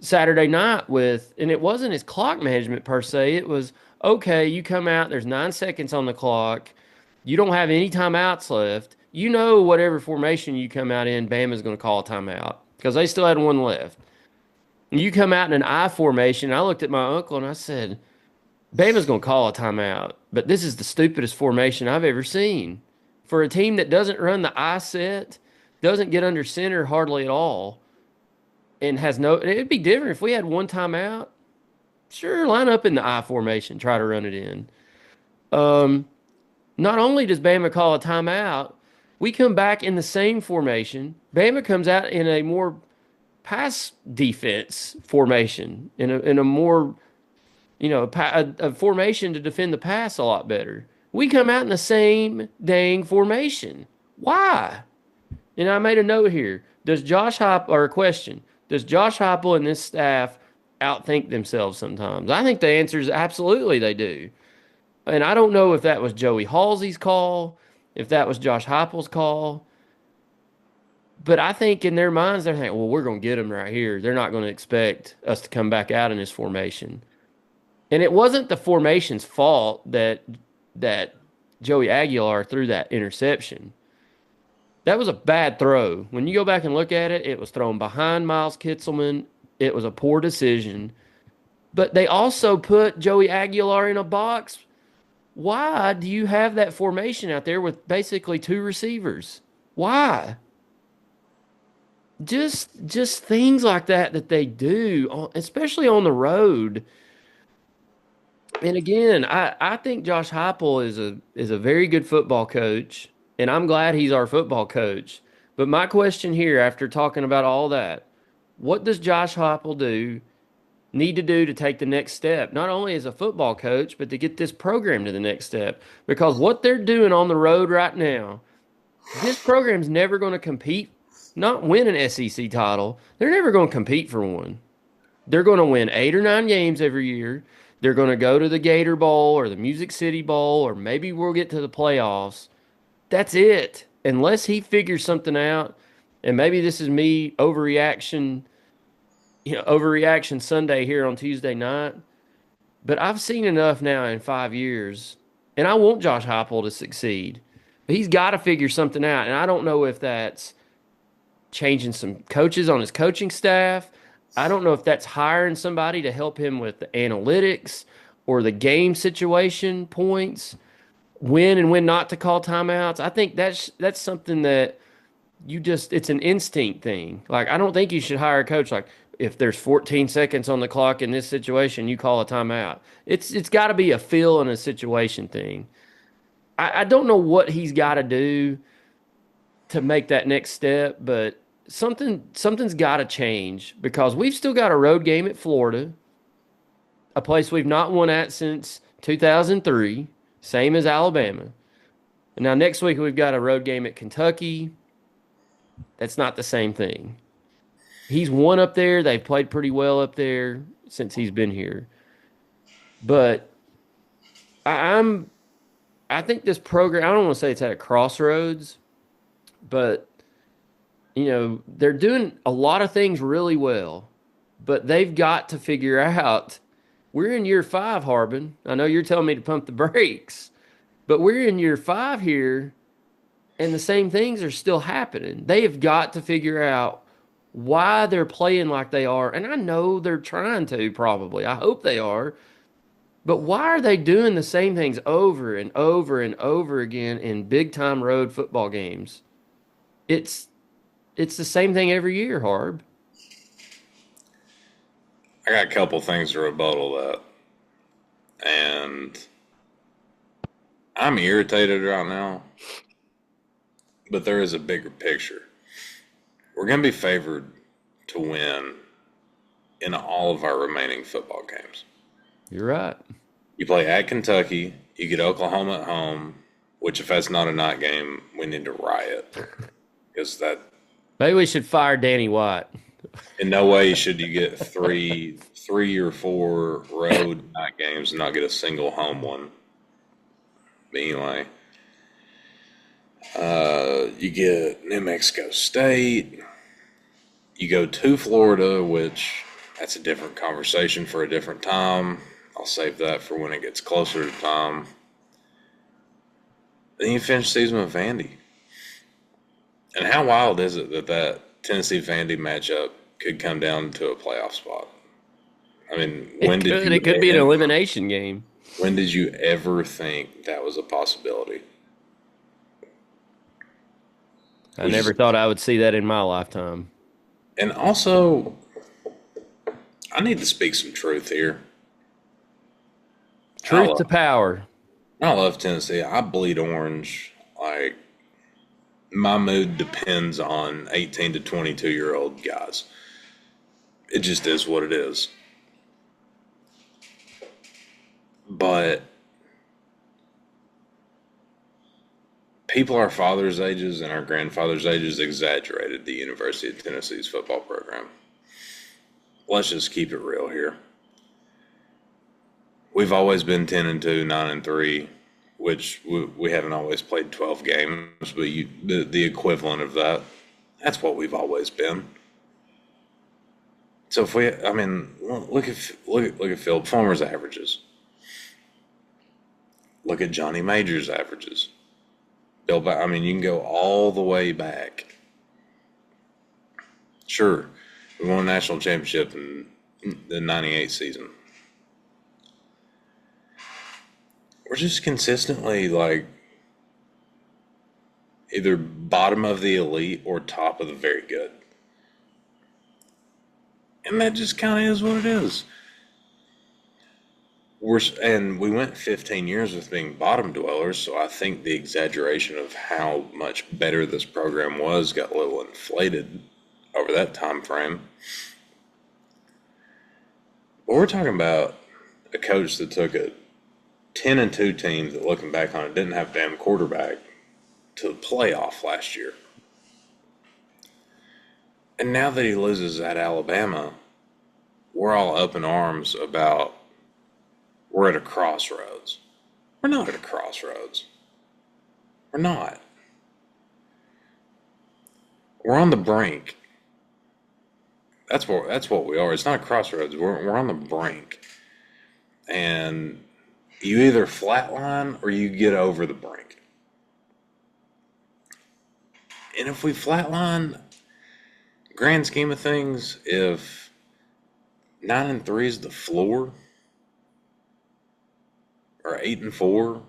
Saturday night with, and it wasn't his clock management per se. It was, okay, you come out, there's 9 seconds on the clock. You don't have any timeouts left. You know, whatever formation you come out in, Bama's going to call a timeout because they still had one left. And you come out in an I formation. I looked at my uncle and I said, Bama's going to call a timeout, but this is the stupidest formation I've ever seen. For a team that doesn't run the I set, doesn't get under center hardly at all, and has no, it'd be different if we had one timeout. Sure, line up in the I formation, try to run it in. Um, Not only does Bama call a timeout, we come back in the same formation. Bama comes out in a more pass defense formation, in a more, a formation to defend the pass a lot better. We come out in the same dang formation. Why? And I made a note here. Does Josh Heupel, or a question, does Josh Heupel and this staff outthink themselves sometimes? I think the answer is absolutely they do. And I don't know if that was Joey Halsey's call, if that was Josh Heupel's call, but I think in their minds they're thinking, well, we're going to get them right here. They're not going to expect us to come back out in this formation. And it wasn't the formation's fault that Joey Aguilar threw that interception. That was a bad throw. When you go back and look at it, it was thrown behind Miles Kitselman. It was a poor decision. But they also put Joey Aguilar in a box. Why do you have that formation out there with basically two receivers? Why? Just things like that they do, especially on the road. And again, I think Josh Heupel is a very good football coach, and I'm glad he's our football coach. But my question here, after talking about all that, what does Josh Heupel need to do to take the next step, not only as a football coach, but to get this program to the next step? Because what they're doing on the road right now, this program's never going to compete, not win an SEC title. They're never going to compete for one. They're going to win 8 or 9 games every year. They're going to go to the Gator Bowl or the Music City Bowl, or maybe we'll get to the playoffs. That's it. Unless he figures something out, and maybe this is me overreaction overreaction Sunday here on Tuesday night. But I've seen enough now in 5 years, and I want Josh Heupel to succeed. But he's got to figure something out, and I don't know if that's changing some coaches on his coaching staff. I don't know if that's hiring somebody to help him with the analytics or the game situation points, when and when not to call timeouts. I think that's something that it's an instinct thing. Like, I don't think you should hire a coach like, if there's 14 seconds on the clock in this situation, you call a timeout. It's got to be a feel and a situation thing. I don't know what he's got to do to make that next step, but something's got to change because we've still got a road game at Florida, a place we've not won at since 2003, same as Alabama. And now next week we've got a road game at Kentucky. That's not the same thing. He's won up there. They've played pretty well up there since he's been here. But I, I'm I think this program, I don't want to say it's at a crossroads, but they're doing a lot of things really well, but they've got to figure out, we're in year 5, Harbin. I know you're telling me to pump the brakes, but we're in year 5 here, and the same things are still happening. They have got to figure out why they're playing like they are. And I know they're trying to, probably. I hope they are. But why are they doing the same things over and over and over again in big time road football games? It's it's the same thing every year, Harb. I got a couple things to rebuttal that. And I'm irritated right now, but there is a bigger picture. We're going to be favored to win in all of our remaining football games. You're right. You play at Kentucky, you get Oklahoma at home, which if that's not a night game, we need to riot. Because that, Maybe we should fire Danny White. in no way should you get three or four road night games and not get a single home one. But anyway, you get New Mexico State. You go to Florida, which that's a different conversation for a different time. I'll save that for when it gets closer to time. Then you finish the season with Vandy. And how wild is it that Tennessee-Vandy matchup could come down to a playoff spot? I mean, It could be an elimination game. When did you ever think that was a possibility? I never thought I would see that in my lifetime. And also, I need to speak some truth here. Truth to power. I love Tennessee. I bleed orange. Like, my mood depends on 18 to 22-year-old guys. It just is what it is. But people our father's ages and our grandfather's ages exaggerated the University of Tennessee's football program. Let's just keep it real here. We've always been 10-2, 9-3, which we haven't always played 12 games, but the equivalent of that, that's what we've always been. So look at Phil Fulmer's averages. Look at Johnny Major's averages. You can go all the way back. Sure, we won a national championship in the 98 season. We're just consistently like either bottom of the elite or top of the very good. And that just kind of is what it is. And we went 15 years with being bottom dwellers, so I think the exaggeration of how much better this program was got a little inflated over that time frame. But we're talking about a coach that took a 10-2 team that, looking back on it, didn't have a damn quarterback to the playoff last year. And now that he loses at Alabama, we're all up in arms about we're at a crossroads. We're not at a crossroads. We're not. We're on the brink. That's what we are. It's not a crossroads. We're on the brink, and you either flatline or you get over the brink. And if we flatline, grand scheme of things, if 9-3 is the floor, or 8-4,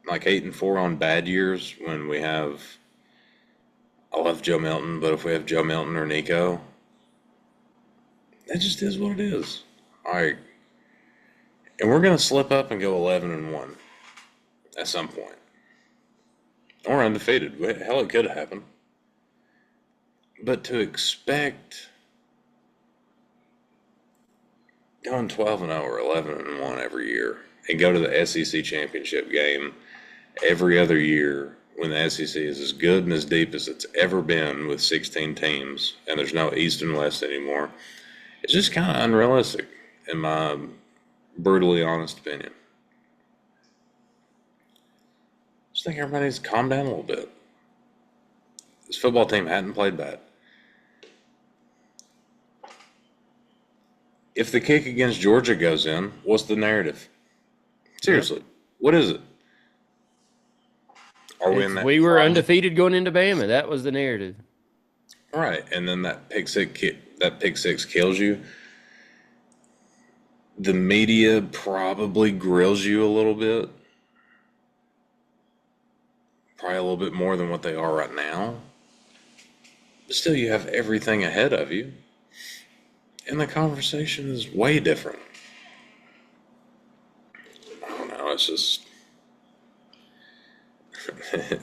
like 8-4 on bad years when we have, I love Joe Milton, but if we have Joe Milton or Nico, that just is what it is. All right, and we're gonna slip up and go 11-1 at some point. Or undefeated. Hell, it could happen. But to expect going 12-0 or 11-1 every year and go to the SEC championship game every other year when the SEC is as good and as deep as it's ever been with 16 teams and there's no East and West anymore, it's just kind of unrealistic in my brutally honest opinion. Just think everybody needs to calm down a little bit. This football team hadn't played bad. If the kick against Georgia goes in, what's the narrative? Seriously, what is it? Are we in that? We were undefeated going into Bama. That was the narrative. Right, and then that pick six kills you. The media probably grills you a little bit. Probably a little bit more than what they are right now. But still, you have everything ahead of you. And the conversation is way different. I don't know, it's just...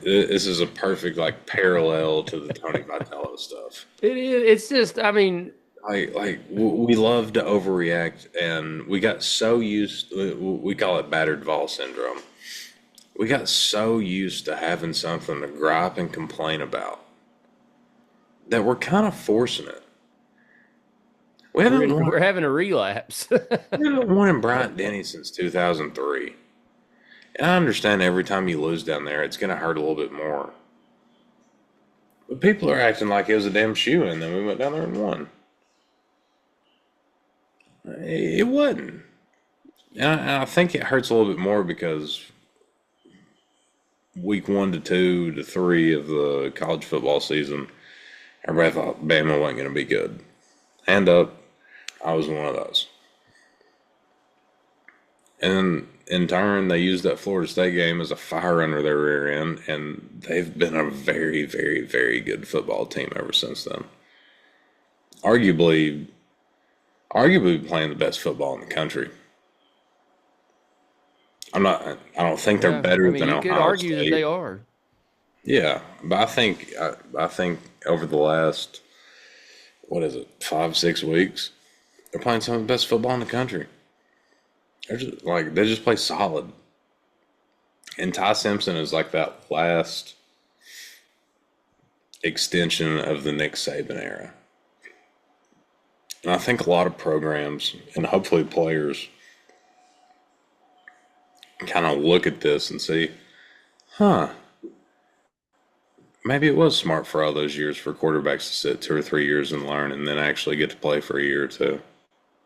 this is a perfect, like, parallel to the Tony Vitello stuff. It is. It's just, I mean... we love to overreact, and we got so used... We call it battered Vols syndrome. We got so used to having something to gripe and complain about that we're kind of forcing it. We're having a relapse. We haven't won in Bryant-Denny since 2003. And I understand every time you lose down there, it's going to hurt a little bit more. But people are acting like it was a damn shoe-in, and then we went down there and won. It wasn't. And I think it hurts a little bit more because week 1 to 2 to 3 of the college football season, everybody thought Bama wasn't going to be good. Hand up, I was one of those. And then, in turn, they used that Florida State game as a fire under their rear end, and they've been a very, very, very good football team ever since then. Arguably playing the best football in the country. I don't think they're better than Ohio State. You could argue that they are. Yeah, but I think over the last, 5-6 weeks, they're playing some of the best football in the country. They just play solid. And Ty Simpson is like that last extension of the Nick Saban era. And I think a lot of programs and hopefully players kind of look at this and see, maybe it was smart for all those years for quarterbacks to sit 2 or 3 years and learn and then actually get to play for a year or two.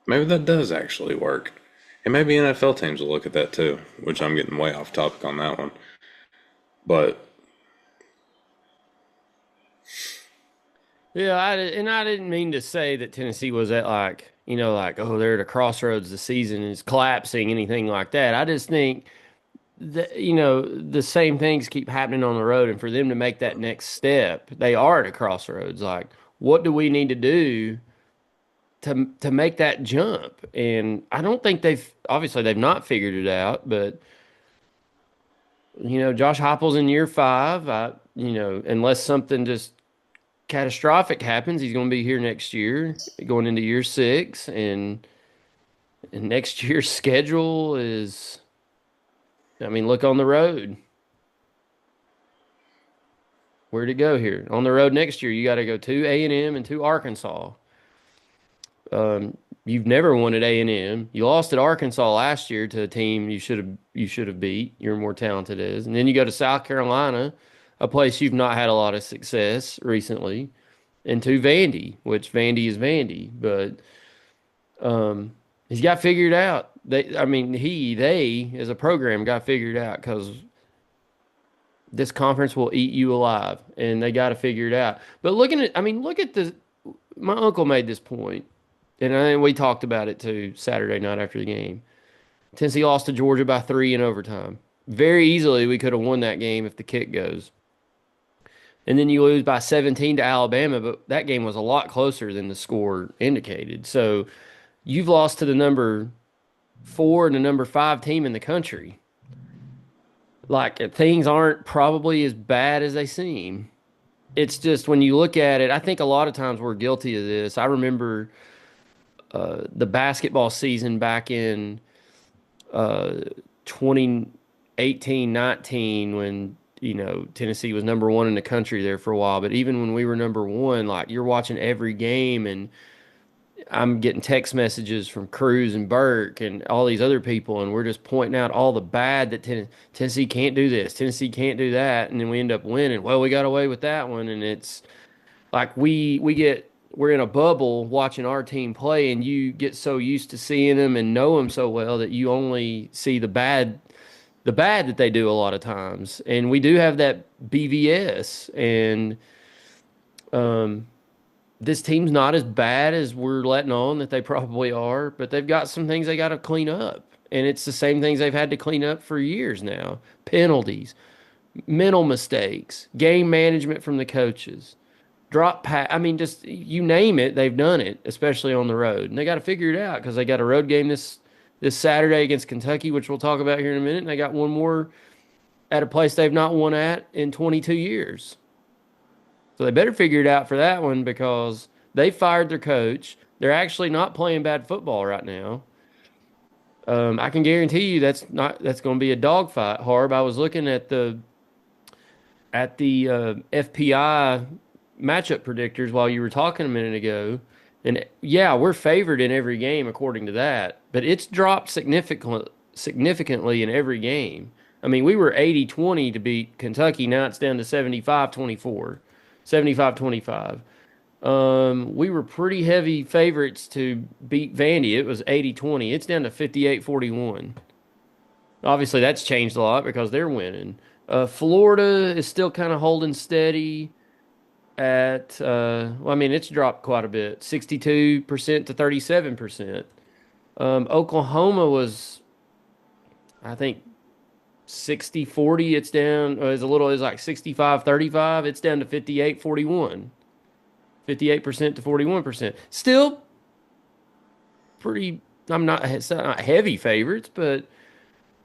Maybe that does actually work. And maybe NFL teams will look at that too, which I'm getting way off topic on that one. But yeah, I didn't mean to say that Tennessee was at they're at a crossroads, the season is collapsing, anything like that. I just think that, the same things keep happening on the road, and for them to make that next step, they are at a crossroads. Like, what do we need to do to make that jump? And I don't think they've not figured it out, but Josh Heupel's in year 5. Unless something just catastrophic happens, he's going to be here next year, going into year 6, and next year's schedule is, look on the road. Where'd it go here? On the road next year, you got to go to A&M and to Arkansas. You've never won at A&M. You lost at Arkansas last year to a team you should have beat. You're more talented and then you go to South Carolina, a place you've not had a lot of success recently. and to Vandy, which Vandy is Vandy, but he's got figured out. They as a program got figured out because this conference will eat you alive, and they got to figure it out. But look at the. My uncle made this point, and we talked about it too Saturday night after the game. Tennessee lost to Georgia by 3 in overtime. Very easily, we could have won that game if the kick goes. And then you lose by 17 to Alabama, but that game was a lot closer than the score indicated. So you've lost to the number 4 and the number 5 team in the country. Like things aren't probably as bad as they seem. It's just when you look at it, I think a lot of times we're guilty of this. I remember the basketball season back in uh, 2018, 19, when, Tennessee was number 1 in the country there for a while. But even when we were number 1, like you're watching every game, and I'm getting text messages from Cruz and Burke and all these other people, and we're just pointing out all the bad that Tennessee can't do this, Tennessee can't do that, and then we end up winning. Well, we got away with that one, and it's like we're in a bubble watching our team play, and you get so used to seeing them and know them so well that you only see the bad that they do a lot of times. And we do have that BVS, and um, this team's not as bad as we're letting on that they probably are, but they've got some things they got to clean up. And it's the same things they've had to clean up for years now: penalties, mental mistakes, game management from the coaches, drop pass. I mean, just you name it, they've done it, especially on the road. And they got to figure it out because they got a road game this Saturday against Kentucky, which we'll talk about here in a minute. And they got one more at a place they've not won at in 22 years. So they better figure it out for that one because they fired their coach. They're actually not playing bad football right now. I can guarantee you that's going to be a dogfight. Harb, I was looking at the FPI matchup predictors while you were talking a minute ago, and yeah, we're favored in every game according to that, but it's dropped significantly in every game. I mean, we were 80-20 to beat Kentucky. Now it's down to 75-24, 75-25. We were pretty heavy favorites to beat Vandy. It was 80-20. It's down to 58-41. Obviously, that's changed a lot because they're winning. Florida is still kind of holding steady at, well, I mean, it's dropped quite a bit, 62% to 37%. Oklahoma was, I think, 60-40. It's down, it's like 65-35. It's down to 58-41, 58% to 41%. Still pretty, it's not heavy favorites, but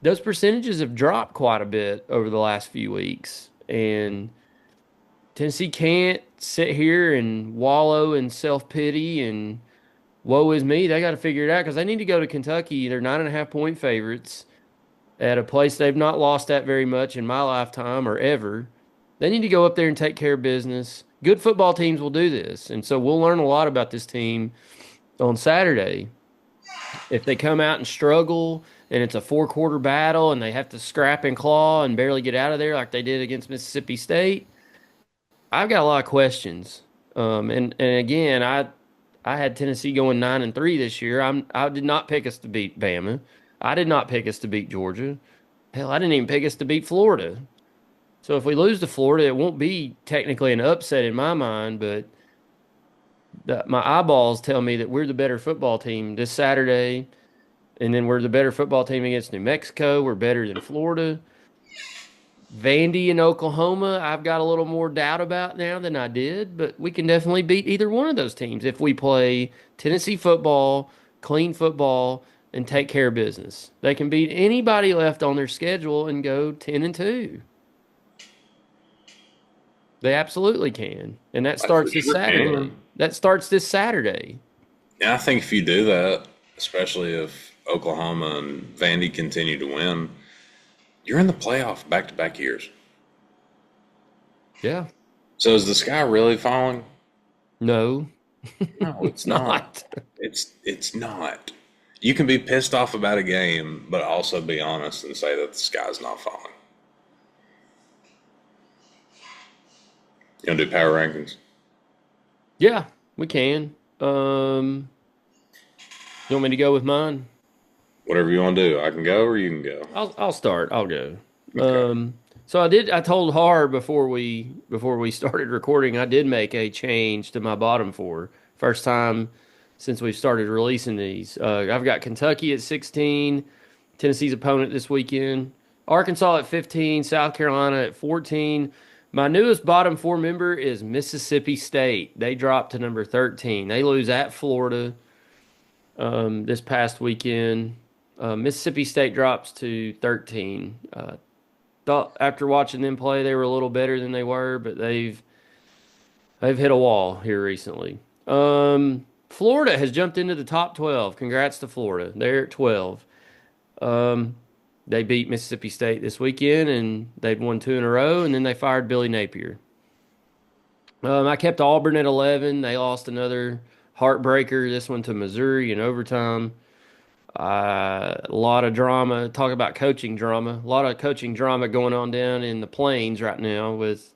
those percentages have dropped quite a bit over the last few weeks. And Tennessee can't sit here and wallow in self pity and woe is me. They got to figure it out because they need to go to Kentucky. They're 9.5 point favorites at a place they've not lost at very much in my lifetime or ever. They need to go up there and take care of business. Good football teams will do this. And so we'll learn a lot about this team on Saturday. If they come out and struggle and it's a 4-quarter battle and they have to scrap and claw and barely get out of there like they did against Mississippi State, I've got a lot of questions. And again, I had Tennessee going 9-3 this year. I did not pick us to beat Bama. I did not pick us to beat Georgia. Hell, I didn't even pick us to beat Florida. So if we lose to Florida, it won't be technically an upset in my mind, but my eyeballs tell me that we're the better football team this Saturday, and then we're the better football team against New Mexico. We're better than Florida. Vandy and Oklahoma, I've got a little more doubt about now than I did, but we can definitely beat either one of those teams if we play Tennessee football, clean football, and take care of business. They can beat anybody left on their schedule and go 10-2. They absolutely can. And that starts this Saturday. That starts this Saturday. Yeah, I think if you do that, especially if Oklahoma and Vandy continue to win, you're in the playoff back-to-back years. Yeah. So is the sky really falling? No. No, It's not. It's not. You can be pissed off about a game, but also be honest and say that the sky's not falling. You gonna do power rankings? Yeah, we can. You want me to go with mine? Whatever you want to do. I can go or you can go. I'll start. I'll go. Okay. So I told Har before we started recording, I did make a change to my bottom four. First time since we've started releasing these. I've got Kentucky at 16, Tennessee's opponent this weekend, Arkansas at 15, South Carolina at 14. My newest bottom four member is Mississippi State. They dropped to number 13. They lose at Florida this past weekend. Mississippi State drops to 13. Thought after watching them play, they were a little better than they were, but they've hit a wall here recently. Florida has jumped into the top 12. Congrats to Florida. They're at 12. Um, they beat Mississippi State this weekend, and they've won two in a row, and then they fired Billy Napier. I kept Auburn at 11. They lost another heartbreaker, this one to Missouri in overtime. A lot of drama. Talk about coaching drama. A lot of coaching drama going on down in the Plains right now with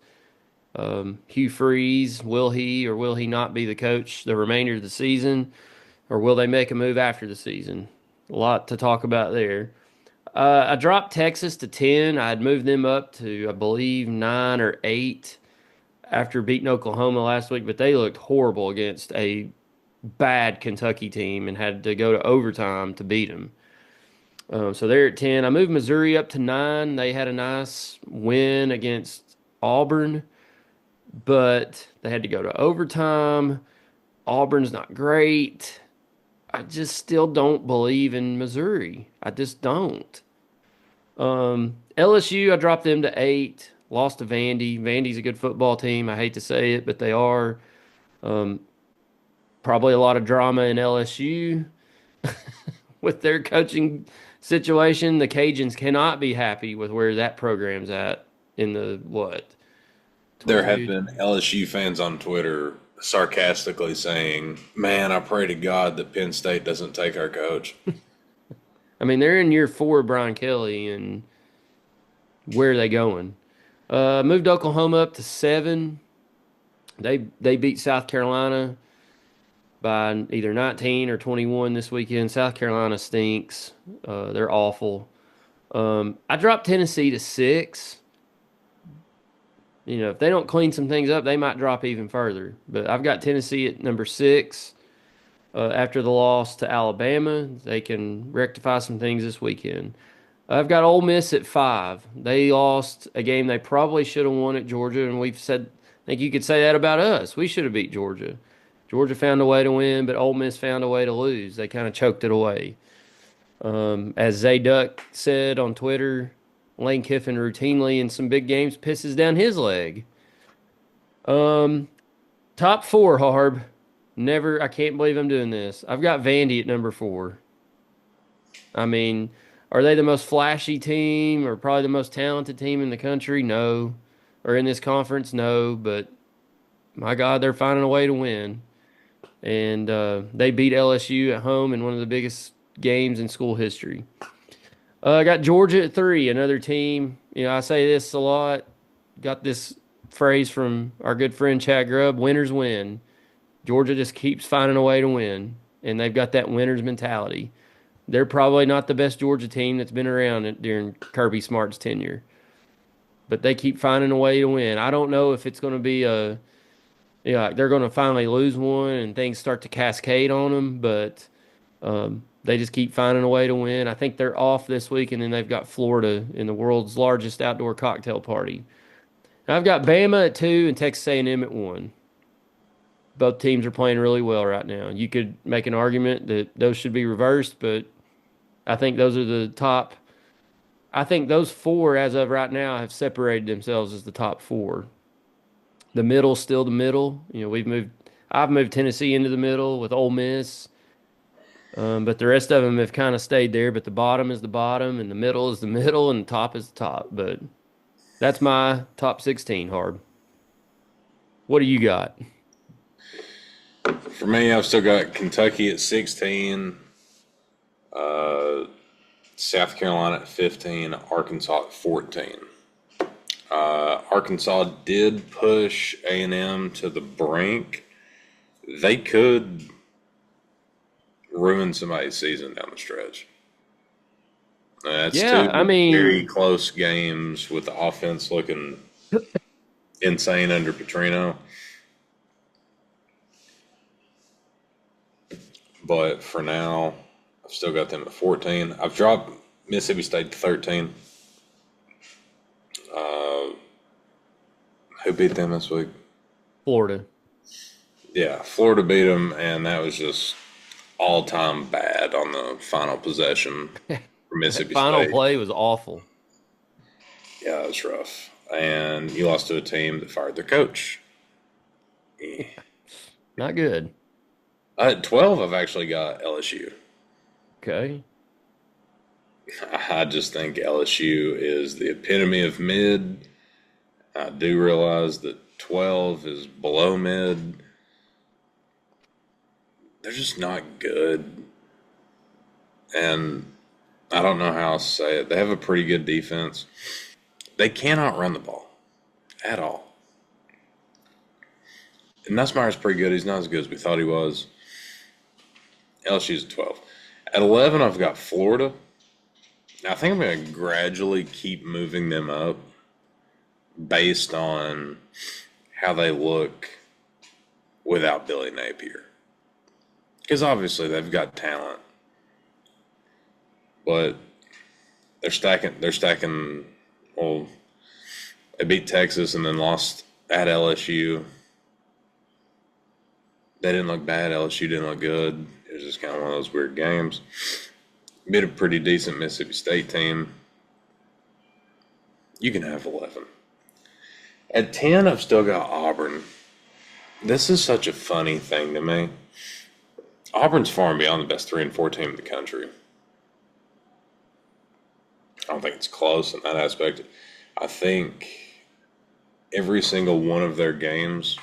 Hugh Freeze. Will he or will he not be the coach the remainder of the season, or will they make a move after the season? A lot to talk about there. I dropped Texas to 10. I'd moved them up to, I believe, 9 or 8 after beating Oklahoma last week, but they looked horrible against a bad Kentucky team and had to go to overtime to beat them. So they're at 10. I moved Missouri up to 9. They had a nice win against Auburn, but they had to go to overtime. Auburn's not great. I just still don't believe in Missouri. I just don't. LSU, I dropped them to 8. Lost to Vandy. Vandy's a good football team. I hate to say it, but they are. Um, Probably a lot of drama in LSU with their coaching situation. The Cajuns cannot be happy with where that program's at in the what There have 22. been LSU fans on Twitter sarcastically saying, "Man, I pray to God that Penn State doesn't take our coach." I mean, they're in year 4 of Brian Kelly, and where are they going? Moved Oklahoma up to 7. They beat South Carolina by either 19 or 21 this weekend. South Carolina stinks. They're awful. I dropped Tennessee to 6. If they don't clean some things up, they might drop even further. But I've got Tennessee at number 6. After the loss to Alabama, they can rectify some things this weekend. I've got Ole Miss at 5. They lost a game they probably should have won at Georgia, and we've said, I think you could say that about us. We should have beat Georgia. Georgia found a way to win, but Ole Miss found a way to lose. They kind of choked it away. As Zay Duck said on Twitter, Lane Kiffin routinely in some big games pisses down his leg. Um, Top 4, Harb. Never, I can't believe I'm doing this. I've got Vandy at number 4. I mean, are they the most flashy team or probably the most talented team in the country? No. Or in this conference? No. But my God, they're finding a way to win. And they beat LSU at home in one of the biggest games in school history. I got Georgia at 3, another team. I say this a lot. Got this phrase from our good friend Chad Grubb: winners win. Georgia just keeps finding a way to win, and they've got that winner's mentality. They're probably not the best Georgia team that's been around during Kirby Smart's tenure, but they keep finding a way to win. I don't know if it's going to be they're going to finally lose one and things start to cascade on them, but they just keep finding a way to win. I think they're off this week, and then they've got Florida in the world's largest outdoor cocktail party. I've got Bama at 2 and Texas A&M at 1. Both teams are playing really well right now. You could make an argument that those should be reversed, but I think those are the top. I think those 4, as of right now, have separated themselves as the top 4. The middle's still the middle. I've moved Tennessee into the middle with Ole Miss, but the rest of them have kind of stayed there. But the bottom is the bottom, and the middle is the middle, and the top is the top. But that's my top 16, Harb. What do you got? For me, I've still got Kentucky at 16, South Carolina at 15, Arkansas at 14. Arkansas did push A&M to the brink they could ruin somebody's season down the stretch. That's Yeah, I two very mean, close games with the offense looking insane under Petrino. But for now, I've still got them at 14. I've dropped Mississippi State to 13. Uh, who beat them this week? Florida. Yeah, Florida beat them, and that was just all-time bad on the final possession for That Mississippi final State. play was awful. Yeah, it was rough. And you lost to a team that fired their coach. Eh. Not good. At 12, I've actually got LSU. Okay. I just think LSU is the epitome of mid. I do realize that 12 is below mid. They're just not good. And I don't know how else to say it. They have a pretty good defense. They cannot run the ball at all. And Nussmeier's pretty good. He's not as good as we thought he was. LSU's at 12. At 11, I've got Florida. Now, I think I'm going to gradually keep moving them up based on how they look without Billy Napier. Because obviously they've got talent. But they're stacking, well, they beat Texas and then lost at LSU. They didn't look bad. LSU didn't look good. It was just kind of one of those weird games. Beat a pretty decent Mississippi State team. You can have 11. At 10, I've still got Auburn. This is such a funny thing to me. Auburn's far and beyond the best 3 and 4 team in the country. I don't think it's close in that aspect. I think every single one of their games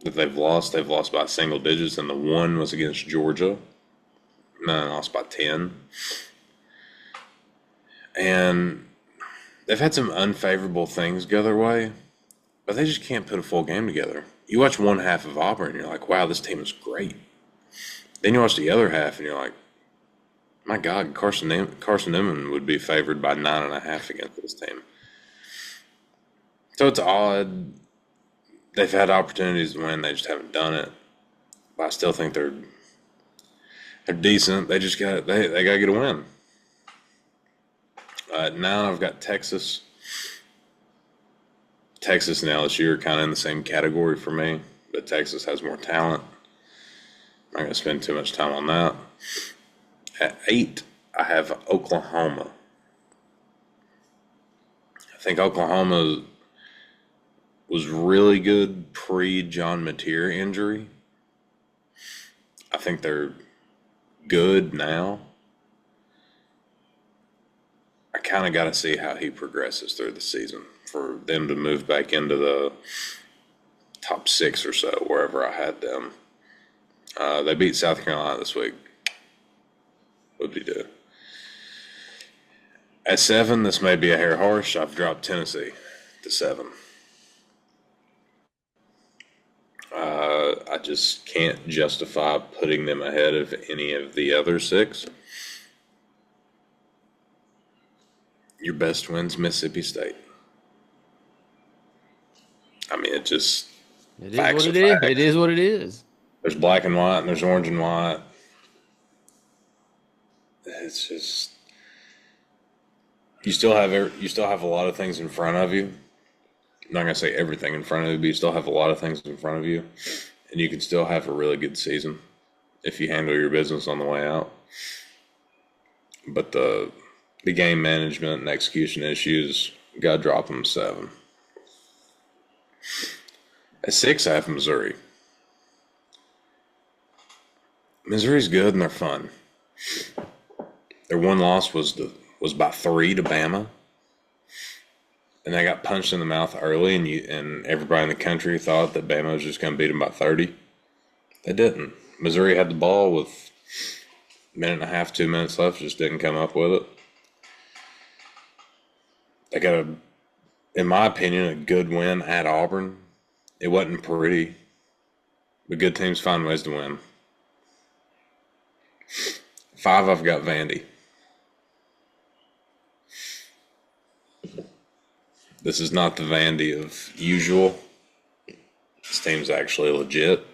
that they've lost by single digits, and the one was against Georgia. And then lost by 10. And they've had some unfavorable things go their way, but they just can't put a full game together. You watch one half of Auburn, and you're like, wow, this team is great. Then you watch the other half, and you're like, my God, Carson Newman would be favored by 9.5 against this team. So it's odd. They've had opportunities to win, they just haven't done it. But I still think they're decent. They just got they got to get a win. Now I've got Texas. Texas and LSU are kind of in the same category for me, but Texas has more talent. I'm not going to spend too much time on that. At 8, I have Oklahoma. I think Oklahoma was really good pre-John Mateer injury. I think they're good now. I kind of got to see how he progresses through the season for them to move back into the top 6 or so, wherever I had them. They beat South Carolina this week. What'd we do? At 7, this may be a hair harsh. I've dropped Tennessee to 7. I just can't justify putting them ahead of any of the other 6. Your best win's Mississippi State. I mean, it just It is facts what are it is. It facts. is what it is. There's black and white and there's orange and white. It's just you still have a lot of things in front of you. I'm not gonna say everything in front of you, but you still have a lot of things in front of you, and you can still have a really good season if you handle your business on the way out. But the game management and execution issues, gotta drop them 7. At 6, I have Missouri. Missouri's good and they're fun. Their one loss was by 3 to Bama, and they got punched in the mouth early, and everybody in the country thought that Bama was just going to beat them by 30. They didn't. Missouri had the ball with a minute and a half, 2 minutes left, just didn't come up with it. They got in my opinion, a good win at Auburn. It wasn't pretty. But good teams find ways to win. 5, I've got Vandy. This is not the Vandy of usual. This team's actually legit.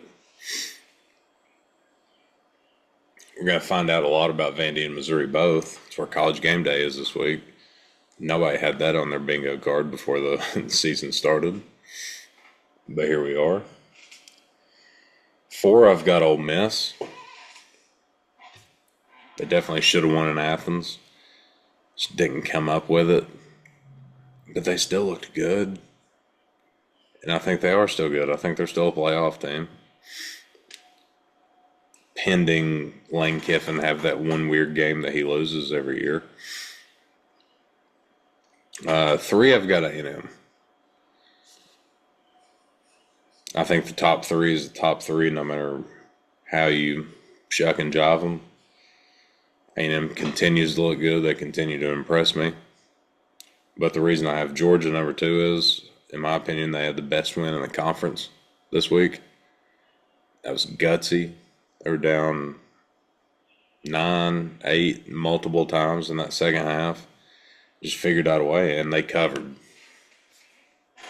We're going to find out a lot about Vandy and Missouri both. It's where College Game Day is this week. Nobody had that on their bingo card before the season started. But here we are. 4, I've got Ole Miss. They definitely should have won in Athens. Just didn't come up with it. But they still looked good. And I think they are still good. I think they're still a playoff team. Pending Lane Kiffin have that one weird game that he loses every year. 3, I've got A&M. I think the top 3 is the top 3 no matter how you shuck and jive them. A&M continues to look good. They continue to impress me. But the reason I have Georgia number 2 is, in my opinion, they had the best win in the conference this week. That was gutsy. They were down 9, 8 multiple times in that second half. Just figured out a way, and they covered.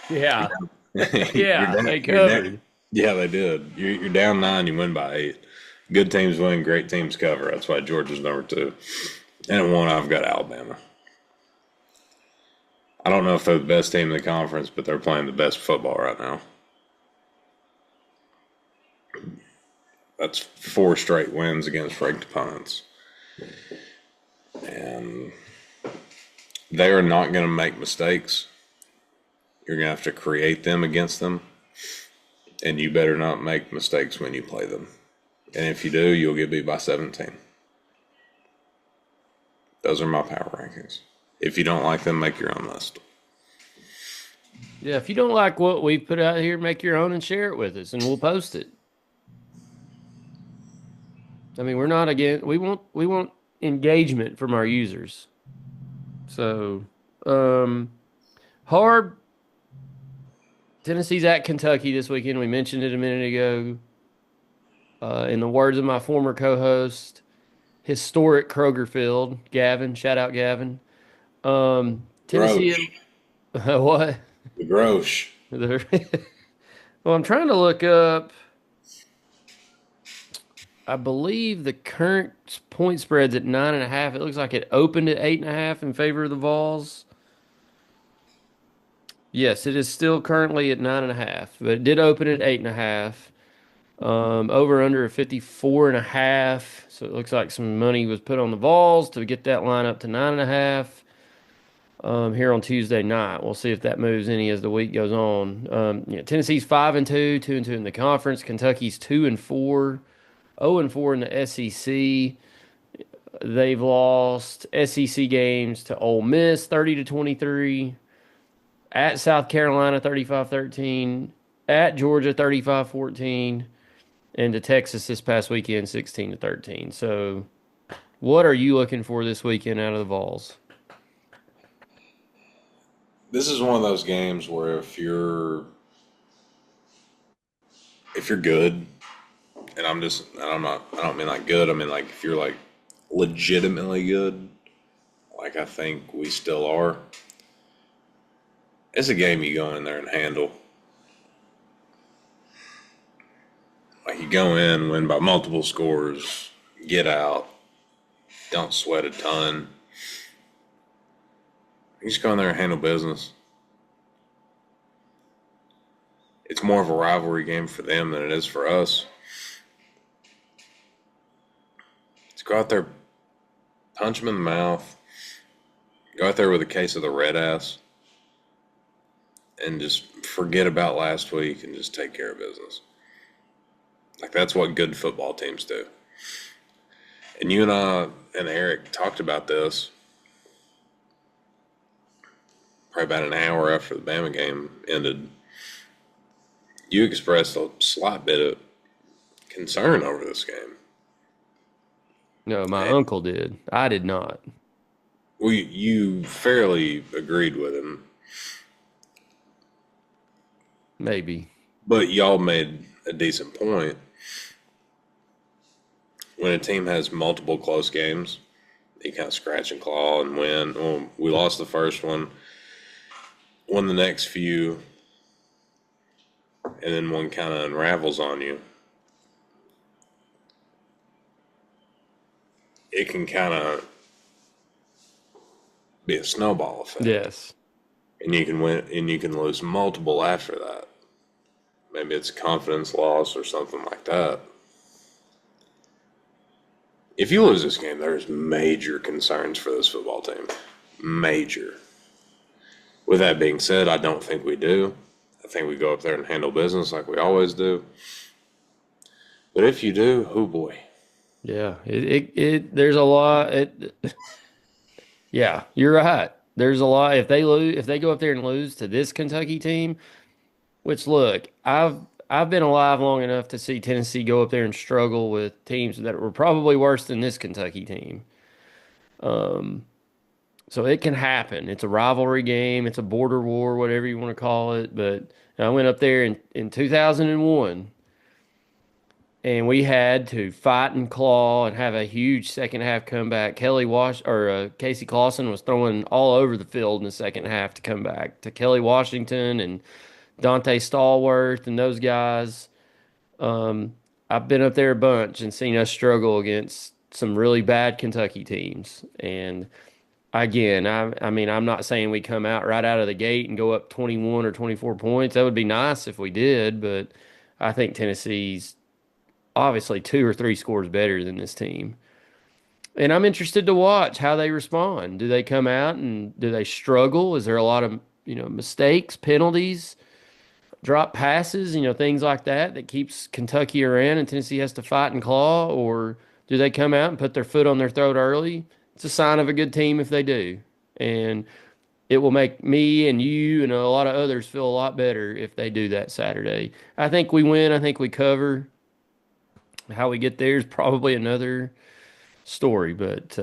Yeah. Yeah, They covered. Yeah, they did. You're down 9, you win by 8. Good teams win, great teams cover. That's why Georgia's number 2. And at 1, I've got Alabama. I don't know if they're the best team in the conference, but they're playing the best football right now. That's 4 straight wins against ranked opponents. And they are not going to make mistakes. You're going to have to create them against them. And you better not make mistakes when you play them. And if you do, you'll get beat by 17. Those are my power rankings. If you don't like them, make your own list. Yeah, if you don't like what we've put out here, make your own and share it with us, and we'll post it. I mean, we're not again. We want engagement from our users. So, Harb, Tennessee's at Kentucky this weekend. We mentioned it a minute ago. In the words of my former co-host, historic Kroger Field, Gavin. Shout out Gavin. Tennessee. What? The Grosh. Well, I'm trying to look up. I believe the current point spread's at 9.5. It looks like it opened at 8.5 in favor of the Vols. Yes, it is still currently at 9.5, but it did open at 8.5. Over under 54.5. So it looks like some money was put on the Vols to get that line up to 9.5. Here on Tuesday night, we'll see if that moves any as the week goes on. Tennessee's 5-2, 2-2 in the conference. Kentucky's 2-4, 0-4 in the SEC. They've lost SEC games to Ole Miss 30-23, at South Carolina 35-13, at Georgia 35-14, and to Texas this past weekend 16-13. So, what are you looking for this weekend out of the Vols? This is one of those games where if you're good, and I don't mean like good, I mean like if you're like legitimately good, like I think we still are, it's a game you go in there and handle. Like you go in, win by multiple scores, get out, don't sweat a ton. You just go in there and handle business. It's more of a rivalry game for them than it is for us. Let's go out there, punch them in the mouth, go out there with a case of the red ass, and just forget about last week and just take care of business. Like that's what good football teams do. And you and I and Eric talked about this probably about an hour after the Bama game ended. You expressed a slight bit of concern over this game. No, my uncle did. I did not. Well, you fairly agreed with him. Maybe. But y'all made a decent point. When a team has multiple close games, they kind of scratch and claw and win. Well, we lost the first one, won the next few, and then one kind of unravels on you. It can kind of be a snowball effect, Yes. and you can win and you can lose multiple after that. Maybe it's a confidence loss or something like that. If you lose this game, there's major concerns for this football team. Major. With that being said, I don't think we do. I think we go up there and handle business like we always do. But if you do, oh boy. Yeah. There's a lot. Yeah, you're right. There's a lot. If they go up there and lose to this Kentucky team, which look, I've been alive long enough to see Tennessee go up there and struggle with teams that were probably worse than this Kentucky team. So it can happen. It's a rivalry game. It's a border war, whatever you want to call it. But I went up there in 2001 and we had to fight and claw and have a huge second half comeback. Casey Clausen was throwing all over the field in the second half to come back to Kelly Washington and Dante Stallworth and those guys. I've been up there a bunch and seen us struggle against some really bad Kentucky teams. And again, I mean, I'm not saying we come out right out of the gate and go up 21 or 24 points. That would be nice if we did, but I think Tennessee's obviously two or three scores better than this team. And I'm interested to watch how they respond. Do they come out and do they struggle? Is there a lot of, mistakes, penalties, drop passes, things like that that keeps Kentucky around and Tennessee has to fight and claw? Or do they come out and put their foot on their throat early? It's a sign of a good team if they do. And it will make me and you and a lot of others feel a lot better if they do that Saturday. I think we win. I think we cover. How we get there is probably another story, but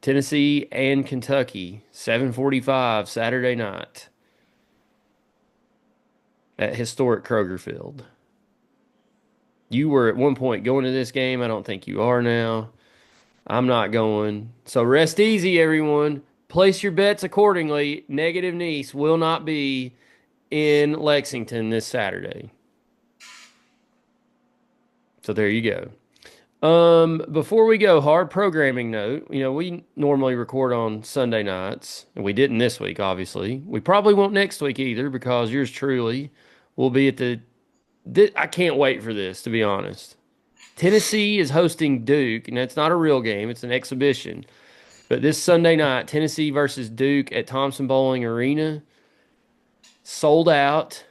Tennessee and Kentucky, 7:45 Saturday night at historic Kroger Field. You were at one point going to this game. I don't think you are now. I'm not going. So rest easy, everyone. Place your bets accordingly. Negative Nice will not be in Lexington this Saturday. So there you go. Before we go, hard programming note. We normally record on Sunday nights, and we didn't this week, obviously. We probably won't next week either because yours truly will be at I can't wait for this, to be honest. Tennessee is hosting Duke, and it's not a real game, it's an exhibition. But this Sunday night, Tennessee versus Duke at Thompson Bowling Arena, sold out.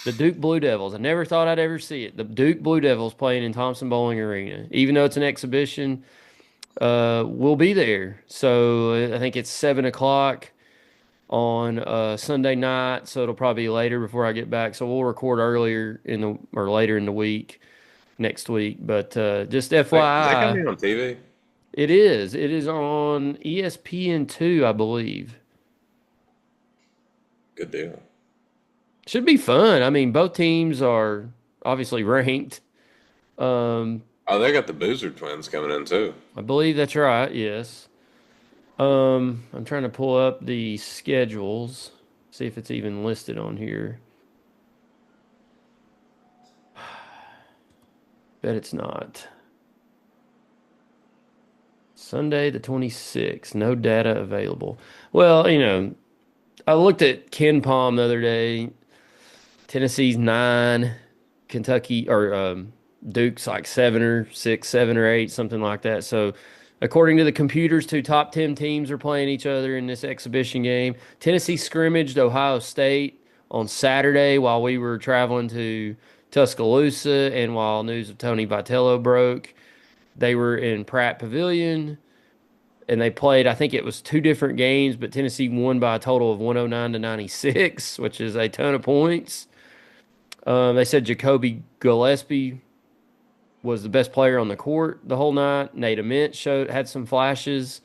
The Duke Blue Devils. I never thought I'd ever see it. The Duke Blue Devils playing in Thompson Bowling Arena. Even though it's an exhibition, we'll be there. So I think it's 7 o'clock on Sunday night. So it'll probably be later before I get back. So we'll record later in the week next week. But just Is that going to FYI, be on TV? it is. It is on ESPN2, I believe. Good deal. Should be fun. I mean, both teams are obviously ranked. Oh, they got the Boozer twins coming in too. I believe that's right. Yes. I'm trying to pull up the schedules, see if it's even listed on here. Bet it's not. Sunday the 26th. No data available. Well, I looked at Ken Palm the other day. Tennessee's 9, Kentucky or Duke's like 7 or 6, 7 or 8, something like that. So, according to the computers, two top 10 teams are playing each other in this exhibition game. Tennessee scrimmaged Ohio State on Saturday while we were traveling to Tuscaloosa, and while news of Tony Vitello broke, they were in Pratt Pavilion. And they played, I think it was two different games, but Tennessee won by a total of 109-96, which is a ton of points. They said Jacoby Gillespie was the best player on the court the whole night. Nate Ament had some flashes.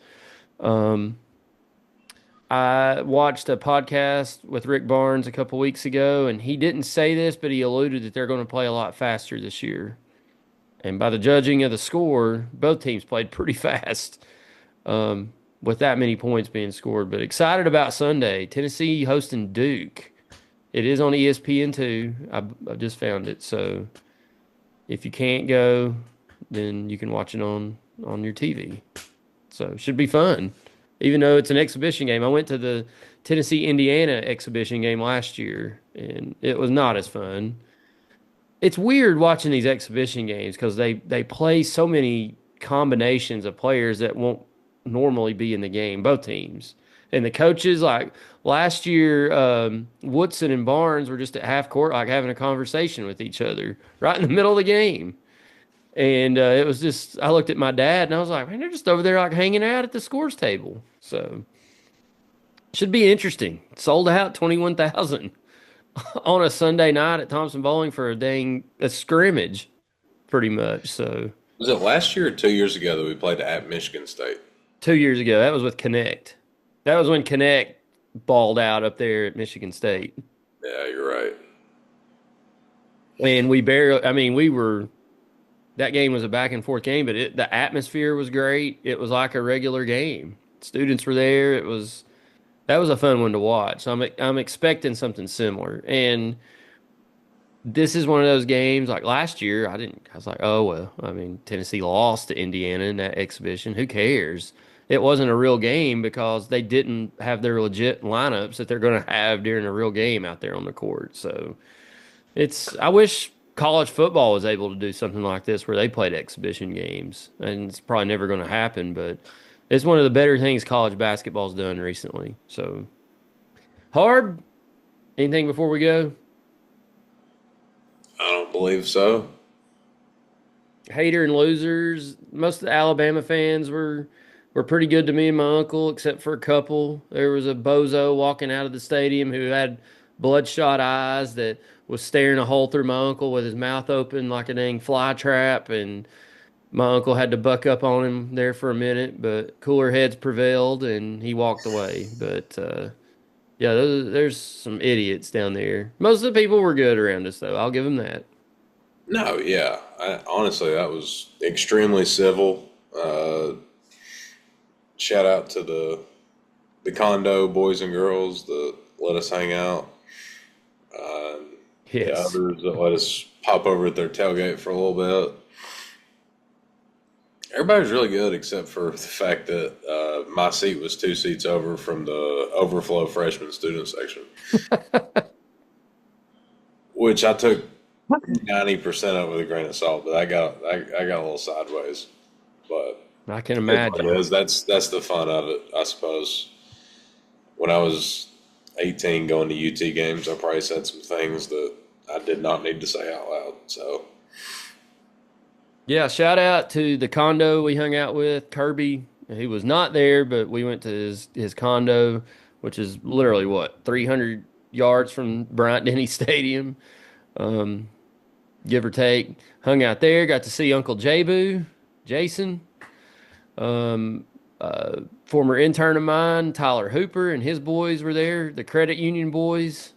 I watched a podcast with Rick Barnes a couple weeks ago, and he didn't say this, but he alluded that they're going to play a lot faster this year. And by the judging of the score, both teams played pretty fast, with that many points being scored. But excited about Sunday. Tennessee hosting Duke. It is on ESPN too. I just found it. So if you can't go, then you can watch it on your TV. So it should be fun. Even though it's an exhibition game. I went to the Tennessee Indiana exhibition game last year and it was not as fun. It's weird watching these exhibition games because they play so many combinations of players that won't normally be in the game, both teams. And the coaches, like last year, Woodson and Barnes were just at half court, like having a conversation with each other right in the middle of the game. And it was just, I looked at my dad and I was like, man, they're just over there like hanging out at the scores table. So should be interesting. Sold out 21,000 on a Sunday night at Thompson Bowling for a scrimmage, pretty much. So Was it last year or 2 years ago that we played at Michigan State? 2 years ago, that was with Connect. That was when Connect balled out up there at Michigan State. Yeah, you're right. And we barely, I mean, we were, that game was a back and forth game, but the atmosphere was great. It was like a regular game. Students were there. That was a fun one to watch. So I'm expecting something similar. And this is one of those games like last year. I was like, oh, well, I mean, Tennessee lost to Indiana in that exhibition. Who cares? It wasn't a real game because they didn't have their legit lineups that they're going to have during a real game out there on the court. So I wish college football was able to do something like this where they played exhibition games. And it's probably never going to happen, but it's one of the better things college basketball's done recently. So, Harb, anything before we go? I don't believe so. Hater and losers. Most of the Alabama fans were pretty good to me and my uncle, except for a couple. There was a bozo walking out of the stadium who had bloodshot eyes that was staring a hole through my uncle with his mouth open like a dang fly trap, and my uncle had to buck up on him there for a minute, but cooler heads prevailed and he walked away. But yeah, there's some idiots down there. Most of the people were good around us, though. I'll give them that. No, yeah. Honestly, that was extremely civil. Shout out to the condo boys and girls that let us hang out. Uh, the Yes. others that let us pop over at their tailgate for a little bit. Everybody's really good except for the fact that my seat was 2 seats over from the overflow freshman student section, which I took 90% of it with a grain of salt, but I got a little sideways. But I can it is what it imagine. is. That's the fun of it, I suppose. When I was 18 going to UT games, I probably said some things that I did not need to say out loud. So Yeah, shout out to the condo we hung out with, Kirby. He was not there, but we went to his condo, which is literally what, 300 yards from Bryant Denny Stadium, um, give or take. Hung out there, got to see Uncle Jabu, Jason, um, former intern of mine, Tyler Hooper, and his boys were there. The credit union boys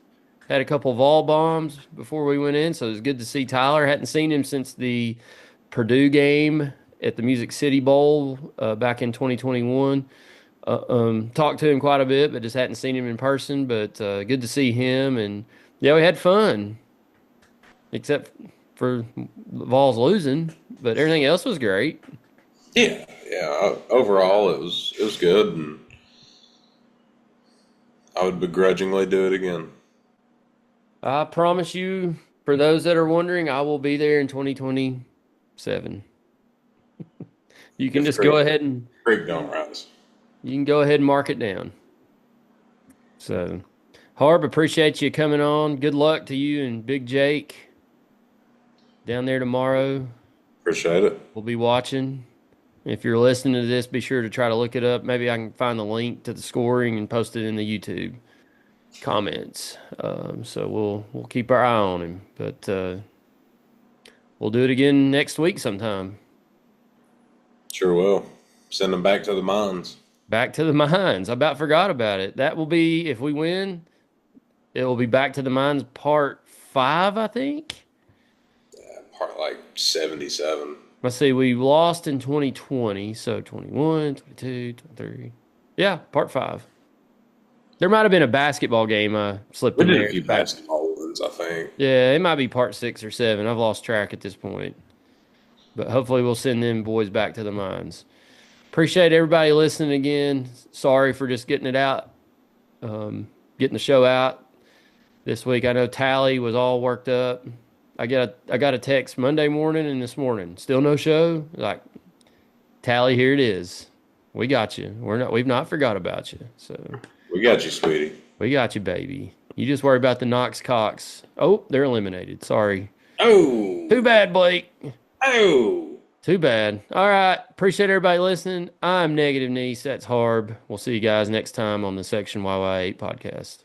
had a couple Vol bombs before we went in, so it was good to see Tyler. Hadn't seen him since the Purdue game at the Music City Bowl back in 2021. Talked to him quite a bit, but just hadn't seen him in person. But good to see him, and yeah, we had fun, except for Vols losing, but everything else was great. yeah, yeah. Overall, it was good, and I would begrudgingly do it again. I promise you, for those that are wondering, I will be there in 2027. You can If just go Creek ahead and Creek don't rise, you can go ahead and mark it down. So, Harb, appreciate you coming on. Good luck to you and Big Jake down there tomorrow. appreciate it. We'll be watching. If you're listening to this, be sure to try to look it up. Maybe I can find the link to the scoring and post it in the YouTube comments. So we'll keep our eye on him. But we'll do it again next week sometime. Sure will. Send them back to the mines. Back to the mines. I about forgot about it. That will be, if we win, it will be Back to the Mines part 5, I think. Part like 77. Let's see, we lost in 2020, so 21, 22, 23. Yeah, part 5. There might have been a basketball game slipped We in did a there. few basketball ones, I think. Yeah, it might be part 6 or 7. I've lost track at this point. But hopefully we'll send them boys back to the mines. Appreciate everybody listening again. Sorry for just getting it out, getting the show out this week. I know Tally was all worked up. I got a text Monday morning and this morning. Still no show. Like, Tally, here it is. We got you. We've not forgot about you. So We got you, sweetie. we got you, baby. You just worry about the Knox Cox. Oh, they're eliminated. Sorry. Oh, Too bad, Blake. oh. Too bad. All right. Appreciate everybody listening. I'm Negative Niece. That's Harb. We'll see you guys next time on the Section YY8 podcast.